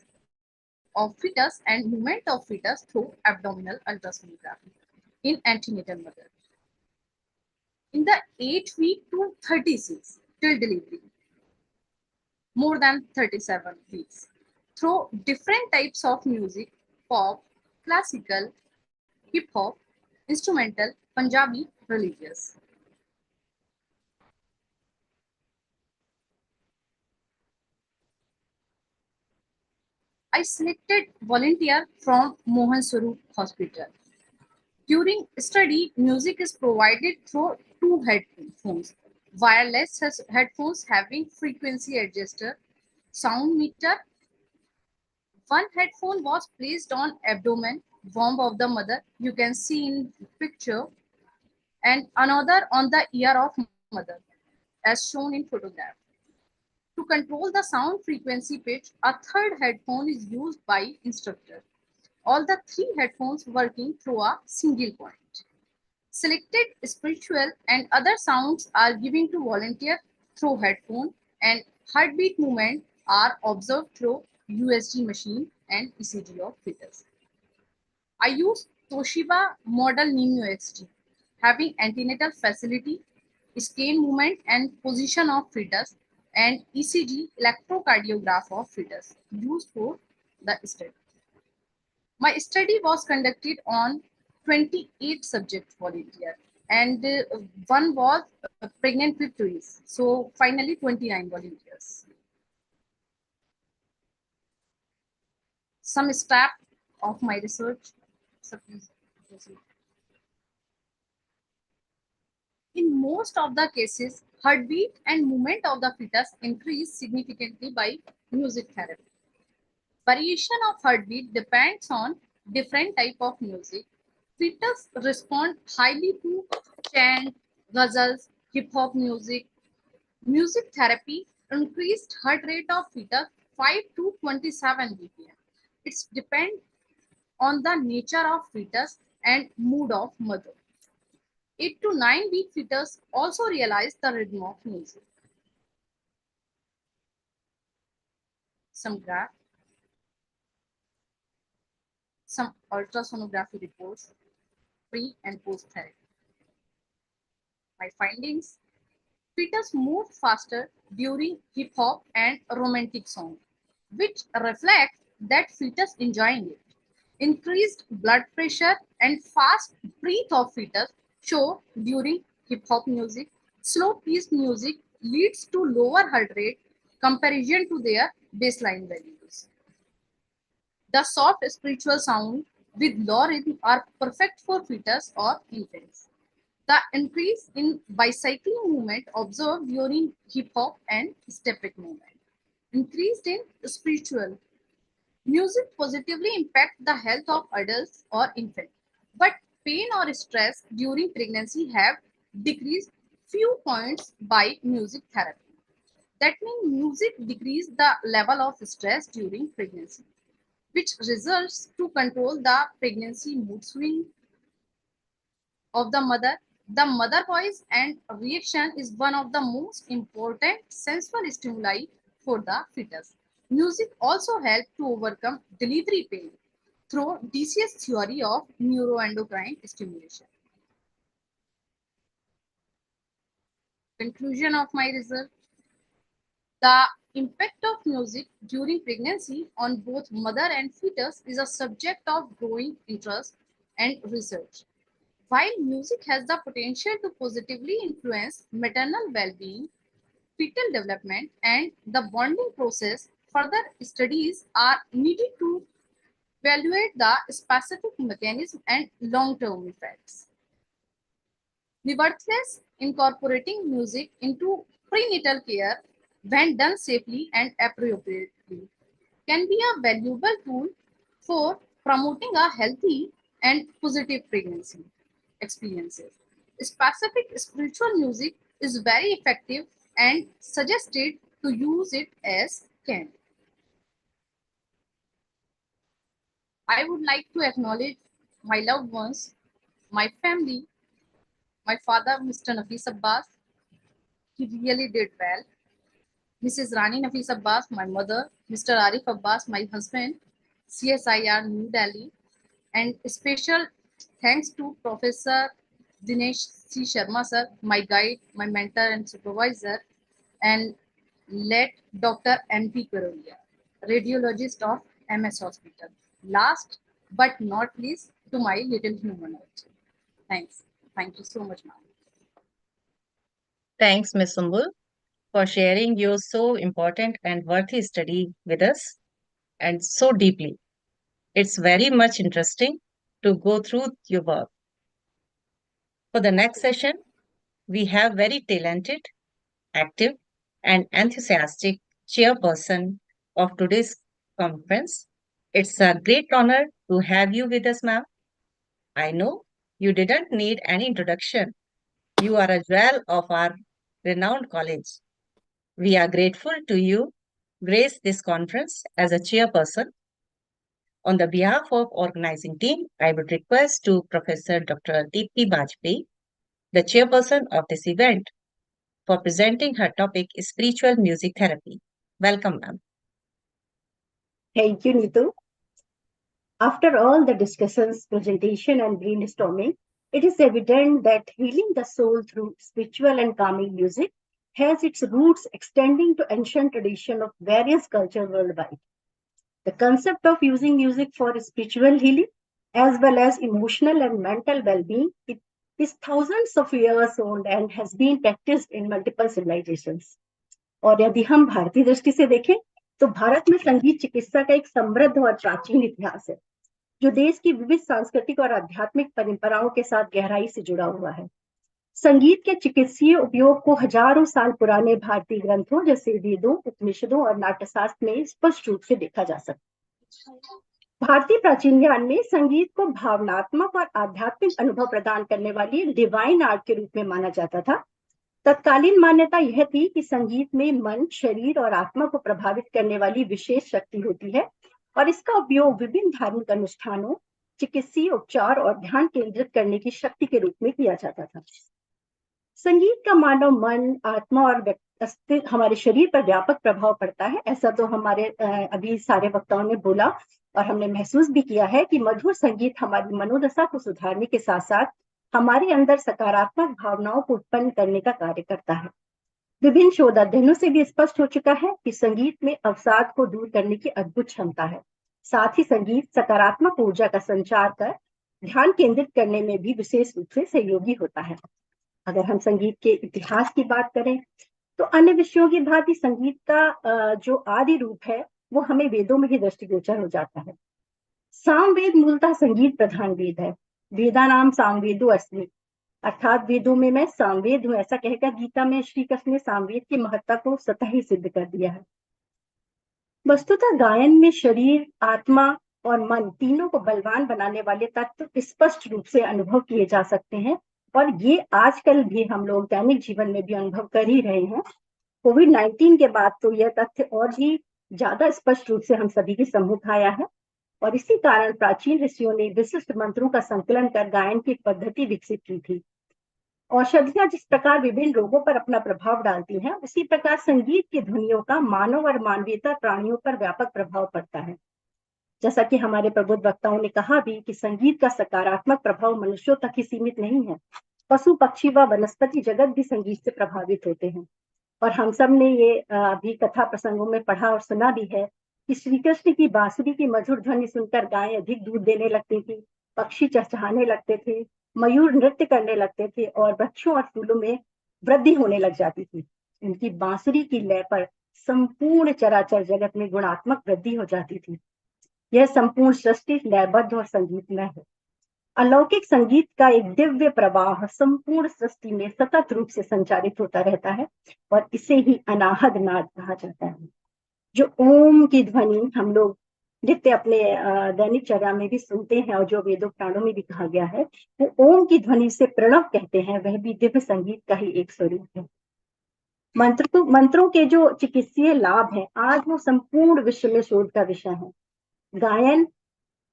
of fetus and movement of fetus through abdominal ultrasonography in antenatal mother. In the 8 week to 36 till delivery, more than 37 weeks, through different types of music, pop, classical, hip hop, instrumental, Punjabi, religious. I selected volunteer from Mohan Swarup Hospital. During study, music is provided through two headphones, wireless headphones having frequency adjuster, sound meter. One headphone was placed on abdomen, womb of the mother, you can see in picture, and another on the ear of mother, as shown in photograph. To control the sound frequency pitch, a third headphone is used by instructor. All the three headphones working through a single point. Selected spiritual and other sounds are given to volunteer through headphone, and heartbeat movement are observed through USG machine and ECG of fetus. I use Toshiba model Nemo XT, having antenatal facility, scan movement and position of fetus, and ECG electrocardiograph of fetus used for the study. My study was conducted on 28 subject volunteer, and one was pregnant with twins. So finally 29 volunteers. Some step of my research. So please proceed. In most of the cases, heartbeat and movement of the fetus increase significantly by music therapy. Variation of heartbeat depends on different type of music. Fetus respond highly to chant, ghazals, hip hop music. Music therapy increased heart rate of fetus 5 to 27 bpm. It's depend on the nature of fetus and mood of mother. 8 to 9 week fetus also realize the rhythm of music. Some graph, some ultrasonography reports, pre and post therapy. My findings: fetus moved faster during hip hop and romantic song, which reflects that fetus enjoying it. Increased blood pressure and fast breath of fetus show during hip hop music. Slow paced music leads to lower heart rate comparison to their baseline values. The soft spiritual sound with low rhythm are perfect for fetus or infants. The increase in bicycling movement observed during hip hop and stepping movement. Increased in spiritual music positively impact the health of adults or infants, but pain or stress during pregnancy have decreased few points by music therapy. That means music decrease the level of stress during pregnancy, which results to control the pregnancy mood swing of the mother. The mother voice and reaction is one of the most important sensory stimuli for the fetus. Music also helps to overcome delivery pain through DCS theory of neuroendocrine stimulation. Conclusion of my result: the impact of music during pregnancy on both mother and fetus is a subject of growing interest and research. While music has the potential to positively influence maternal well-being, fetal development, and the bonding process, further studies are needed to evaluate the specific mechanism and long-term effects. Nevertheless, incorporating music into prenatal care, when done safely and appropriately, can be a valuable tool for promoting a healthy and positive pregnancy experiences. Specific spiritual music is very effective and suggested to use it as can. I would like to acknowledge my loved ones, my family, my father, Mr. Nafis Abbas. He really did well. Mrs. Rani Nafis Abbas, my mother, Mr. Arif Abbas, my husband, CSIR New Delhi, and special thanks to Professor Dinesh C. Sharma sir, my guide, my mentor and supervisor, and late Dr. M.P. Karolia, radiologist of MS Hospital. Last but not least, to my little humanoid. Thanks. Thank you so much, ma'am. Thanks, Ms. Sumbul, for sharing your so important and worthy study with us and so deeply. It's very much interesting to go through your work. For the next session, we have very talented, active, and enthusiastic chairperson of today's conference. It's a great honor to have you with us, ma'am. I know you didn't need any introduction. You are a jewel of our renowned college. We are grateful to you grace this conference as a chairperson. On the behalf of organizing team, I would request to Professor Dr. Deepti Bajpayee, the chairperson of this event, for presenting her topic spiritual music therapy. Welcome, ma'am. Thank you, Neetu. After all the discussions, presentation, and brainstorming, it is evident that healing the soul through spiritual and calming music has its roots extending to ancient tradition of various cultures worldwide. The concept of using music for spiritual healing as well as emotional and mental well-being is thousands of years old and has been practiced in multiple civilizations. और यदि हम भारतीय दृष्टि से देखें तो भारत में संगीत चिकित्सा का एक समृद्ध और प्राचीन इतिहास है जो देश की विविध सांस्कृतिक और आध्यात्मिक परंपराओं के साथ गहराई से जुड़ा हुआ है। संगीत के चिकित्सीय उपयोग को हजारों साल पुराने भारतीय ग्रंथों जैसे वेदों, उपनिषदों और नाट्यशास्त्र में स्पष्ट रूप से देखा जा सकता है। भारतीय प्राचीन ज्ञान में संगीत को भावनात्मक और आध्यात्मिक अनुभव प्रदान करने वाली डिवाइन आर्ट के रूप में माना जाता था। तत्कालीन मान्यता यह थी कि संगीत में मन, शरीर और आत्मा को प्रभावित करने वाली विशेष शक्ति होती है और इसका उपयोग विभिन्न धार्मिक अनुष्ठानों, चिकित्सीय उपचार और ध्यान केंद्रित करने की शक्ति के रूप में किया जाता था। संगीत का मानव मन, आत्मा और हमारे शरीर पर व्यापक प्रभाव पड़ता है। ऐसा तो हमारे अभी सारे वक्ताओं ने बोला और हमने महसूस भी किया है कि मधुर संगीत हमारी मनोदशा को सुधारने के साथ साथ हमारे अंदर सकारात्मक भावनाओं को उत्पन्न करने का कार्य करता है। विभिन्न शोध अध्ययनों से भी स्पष्ट हो चुका है कि संगीत में अवसाद को दूर करने की अद्भुत क्षमता है। साथ ही संगीत सकारात्मक ऊर्जा का संचार कर ध्यान केंद्रित करने में भी विशेष रूप से सहयोगी होता है। अगर हम संगीत के इतिहास की बात करें तो अन्य विषयों की भांति संगीत का जो आदि रूप है वो हमें वेदों में ही दृष्टिगोचर हो जाता है। सामवेद मूलतः संगीत प्रधान वेद है। वेदा नाम सामवेदो अस्मि, अर्थात वेदों में मैं सामवेद हूं, ऐसा कहकर गीता में श्री कृष्ण ने सामवेद की महत्ता को स्वतः ही सिद्ध कर दिया है। वस्तुतः गायन में शरीर, आत्मा और मन तीनों को बलवान बनाने वाले तत्व स्पष्ट रूप से अनुभव किए जा सकते हैं और ये आजकल भी हम लोग दैनिक जीवन में भी अनुभव कर ही रहे हैं। कोविड-19 के बाद तो यह तथ्य और भी ज्यादा स्पष्ट रूप से हम सभी के सम्मुख आया है और इसी कारण प्राचीन ऋषियों ने विशिष्ट मंत्रों का संकलन कर गायन की पद्धति विकसित की थी। औषधियां जिस प्रकार विभिन्न रोगों पर अपना प्रभाव डालती हैं, उसी प्रकार संगीत की ध्वनियों का मानव और मानवीयता प्राणियों पर व्यापक प्रभाव पड़ता है। जैसा कि हमारे प्रबुद्ध वक्ताओं ने कहा भी कि संगीत का सकारात्मक प्रभाव मनुष्यों तक ही सीमित नहीं है, पशु पक्षी व वनस्पति जगत भी संगीत से प्रभावित होते हैं। और हम सब ने ये अभी कथा प्रसंगों में पढ़ा और सुना भी है कि श्री कृष्ण की बांसुरी की मधुर ध्वनि सुनकर गायें अधिक दूध देने लगती थी, पक्षी चहचहाने लगते थे, मयूर नृत्य करने लगते थे और वृक्षों और फूलों में वृद्धि होने लग जाती थी। उनकी बांसुरी की लय पर संपूर्ण चराचर जगत में गुणात्मक वृद्धि हो जाती थी। यह संपूर्ण सृष्टि लयबद्ध और संगीतमय है। अलौकिक संगीत का एक दिव्य प्रवाह संपूर्ण सृष्टि में सतत रूप से संचारित होता रहता है और इसे ही अनाहद नाद कहा जाता है। जो ओम की ध्वनि हम लोग नित्य अपने दैनिक चर्या में भी सुनते हैं और जो वेदों पुराणों में भी कहा गया है, वो ओम की ध्वनि से प्रणव कहते हैं, वह भी दिव्य संगीत का ही एक स्वरूप है। मंत्रों के जो चिकित्सीय लाभ हैं, आज वो संपूर्ण विश्व में शोध का विषय है। गायन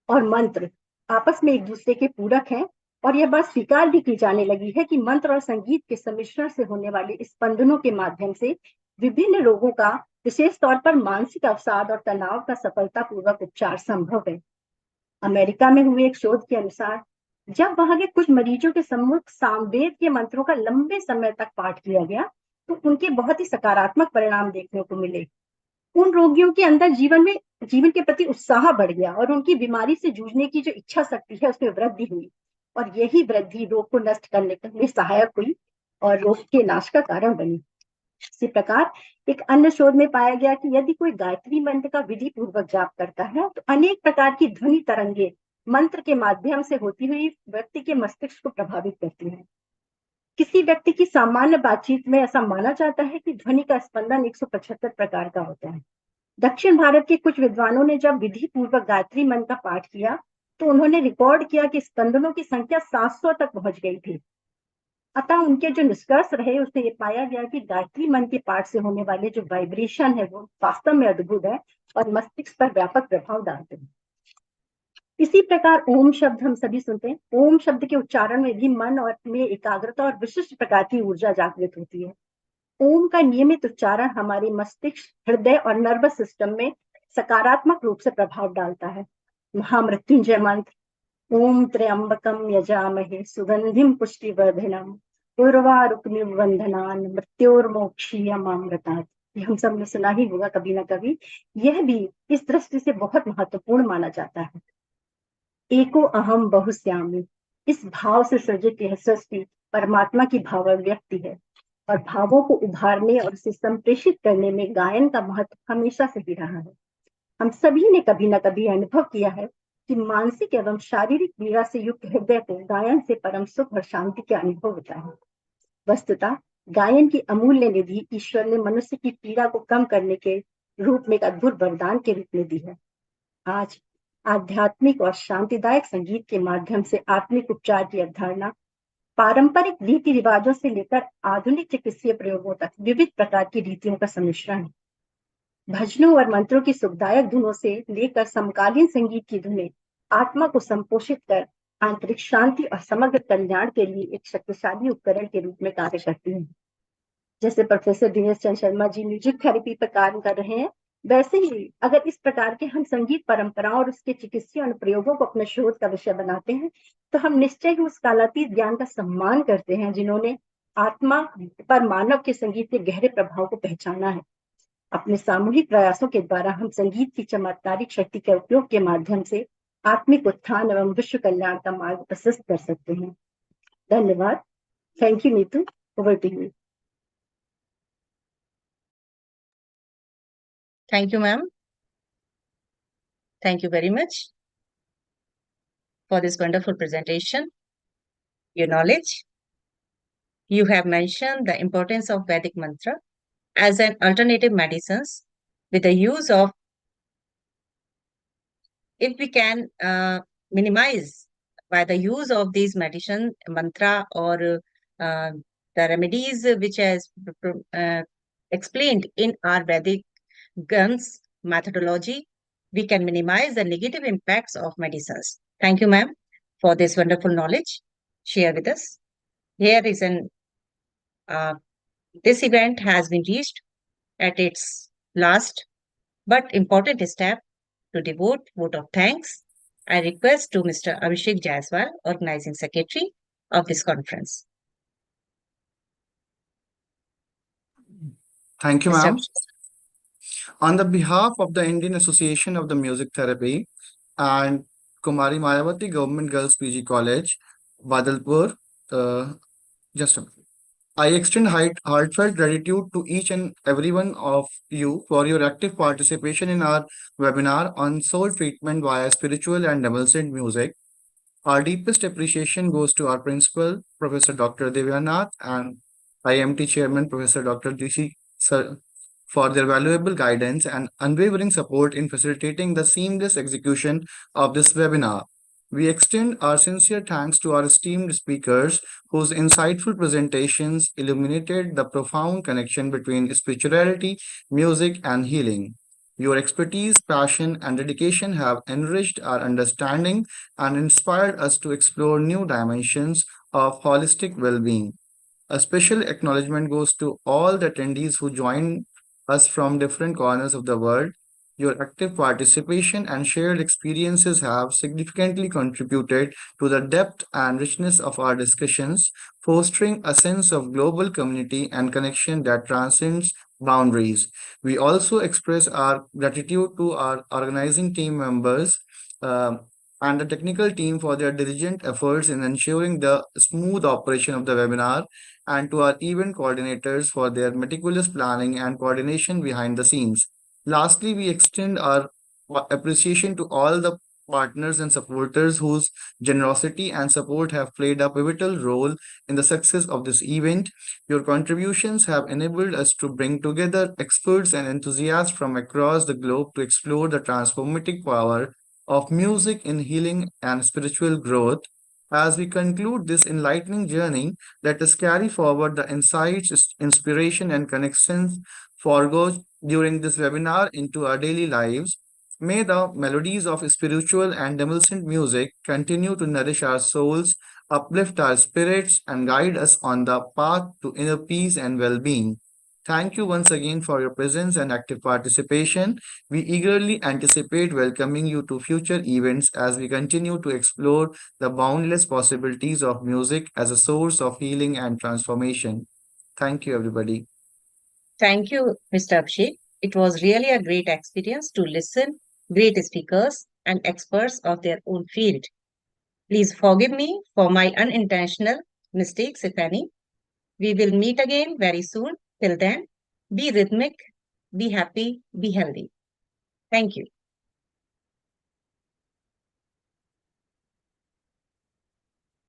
और मंत्र आपस में एक दूसरे के पूरक हैं और यह बात स्वीकार भी की जाने लगी है कि मंत्र और संगीत के सम्मिश्रण से होने वाले स्पंदनों के माध्यम से विभिन्न रोगों का, विशेष तौर पर मानसिक अवसाद और तनाव का सफलतापूर्वक उपचार संभव है। अमेरिका में हुए एक शोध के अनुसार जब वहां के कुछ मरीजों के सम्मुख सामवेद के मंत्रों का लंबे समय तक पाठ किया गया तो उनके बहुत ही सकारात्मक परिणाम देखने को मिले। उन रोगियों के अंदर जीवन के प्रति उत्साह बढ़ गया और उनकी बीमारी से जूझने की जो इच्छा शक्ति है उसमें वृद्धि हुई और यही वृद्धि रोग को नष्ट करने में सहायक हुई और रोग के नाश का कारण बनी। इसी प्रकार एक अन्य शोध में पाया गया कि यदि कोई गायत्री मंत्र का विधि पूर्वक जाप करता है तो अनेक प्रकार की ध्वनि तरंगे मंत्र के माध्यम से होती हुई व्यक्ति के मस्तिष्क को प्रभावित करती है। किसी व्यक्ति की सामान्य बातचीत में ऐसा माना जाता है कि ध्वनि का स्पंदन 175 प्रकार का होता है। दक्षिण भारत के कुछ विद्वानों ने जब विधि पूर्वक गायत्री मंत्र का पाठ किया तो उन्होंने रिकॉर्ड किया कि स्पंदनों की संख्या 700 तक पहुंच गई थी। अतः उनके जो निष्कर्ष रहे उससे ये पाया गया कि गायत्री मंत्र के पाठ से होने वाले जो वाइब्रेशन है वो वास्तव में अद्भुत है और मस्तिष्क पर व्यापक प्रभाव डालते हैं। इसी प्रकार ओम शब्द हम सभी सुनते हैं। ओम शब्द के उच्चारण में भी मन और में एकाग्रता और विशिष्ट प्रकार की ऊर्जा जागृत होती है। ओम का नियमित उच्चारण हमारे मस्तिष्क, हृदय और नर्वस सिस्टम में सकारात्मक रूप से प्रभाव डालता है। महामृत्युंजय मंत्र ओम त्र्यंबकम यजामहे सुगंधिम पुष्टिवर्धनम उर्वारुकमिव वंदनान मृत्योर्मोक्षीयमामृतात्, ये हम सब ने सुना ही होगा कभी ना कभी। यह भी इस दृष्टि से बहुत महत्वपूर्ण माना जाता है। एको अहम बहुश्यामी, इस भाव से सृजित यह सृष्टि परमात्मा की भावाभिव्यक्ति है और भावों को उभारने और उसे संप्रेषित करने में गायन का महत्व हमेशा से ही रहा है। हम सभी ने कभी न कभी अनुभव किया है कि मानसिक एवं शारीरिक पीड़ा से युक्त हृदय को गायन से परम सुख और शांति का अनुभव होता है। वस्तुतः गायन की अमूल्य निधि ईश्वर ने मनुष्य की पीड़ा को कम करने के रूप में एक अद्भुत वरदान के रूप में दी है। आज आध्यात्मिक और शांतिदायक संगीत के माध्यम से आत्मिक उपचार की अवधारणा पारंपरिक रीति रिवाजों से लेकर आधुनिक चिकित्सीय प्रयोगों तक विविध प्रकार की रीतियों का सम्मिश्रण है। भजनों और मंत्रों की सुखदायक धुनों से लेकर समकालीन संगीत की धुनें आत्मा को संपोषित कर आंतरिक शांति और समग्र कल्याण के लिए एक शक्तिशाली उपकरण के रूप में कार्य करती हैं। जैसे professor Dinesh Chandra Sharma ji music therapy पर कार्य कर रहे हैं, वैसे ही अगर इस प्रकार के हम संगीत परंपराओं और उसके चिकित्सीय अनुप्रयोगों को अपने शोध का विषय बनाते हैं, तो हम निश्चय ही उस कालातीत ज्ञान का सम्मान करते हैं जिन्होंने आत्मा पर मानव के संगीत के गहरे प्रभाव को पहचाना है। अपने सामूहिक प्रयासों के द्वारा हम संगीत की चमत्कारिक शक्ति के उपयोग के माध्यम से आत्मिक उत्थान एवं विश्व कल्याण का मार्ग प्रशस्त कर सकते हैं। धन्यवाद। Thank you Neetu, over to you. Thank you, ma'am. Thank you very much for this wonderful presentation. Your knowledge. You have mentioned the importance of Vedic mantra as an alternative medicines with the use of, if we can minimize by the use of these medicine mantra or the remedies which has explained in our Vedic guns methodology, we can minimize the negative impacts of medicines. Thank you, ma'am, for this wonderful knowledge share with us. Here is an this event has been reached at its last but important step to devote vote of thanks. I request to Mr. Abhishek Jaiswal, Organizing Secretary of this conference. Thank you, Mr. ma'am. Abhishek. On the behalf of the Indian Association of the Music Therapy and Kumari Mayawati Government Girls PG College, Badalpur, just a minute. I extend heartfelt gratitude to each and every one of you for your active participation in our webinar on soul treatment via spiritual and Demulcent music. Our deepest appreciation goes to our principal, Professor Dr. Devyanath, and IMT Chairman, Professor Dr. DC Sir, for their valuable guidance and unwavering support in facilitating the seamless execution of this webinar. We extend our sincere thanks to our esteemed speakers whose insightful presentations illuminated the profound connection between spirituality, music, and healing. Your expertise, passion, and dedication have enriched our understanding and inspired us to explore new dimensions of holistic well being. A special acknowledgement goes to all the attendees who joined us from different corners of the world. Your active participation and shared experiences have significantly contributed to the depth and richness of our discussions, fostering a sense of global community and connection that transcends boundaries. We also express our gratitude to our organizing team members. And the technical team for their diligent efforts in ensuring the smooth operation of the webinar, and to our event coordinators for their meticulous planning and coordination behind the scenes. Lastly, we extend our appreciation to all the partners and supporters whose generosity and support have played a pivotal role in the success of this event. Your contributions have enabled us to bring together experts and enthusiasts from across the globe to explore the transformative power of music in healing and spiritual growth. As we conclude this enlightening journey, let us carry forward the insights, inspiration, and connections forged during this webinar into our daily lives. May the melodies of spiritual and demulcent music continue to nourish our souls, uplift our spirits, and guide us on the path to inner peace and well being. Thank you once again for your presence and active participation. We eagerly anticipate welcoming you to future events as we continue to explore the boundless possibilities of music as a source of healing and transformation. Thank you, everybody. Thank you, Mr. Abhishek. It was really a great experience to listen great speakers and experts of their own field. Please forgive me for my unintentional mistakes, if any. We will meet again very soon. Till then, be rhythmic, be happy, be healthy. Thank you.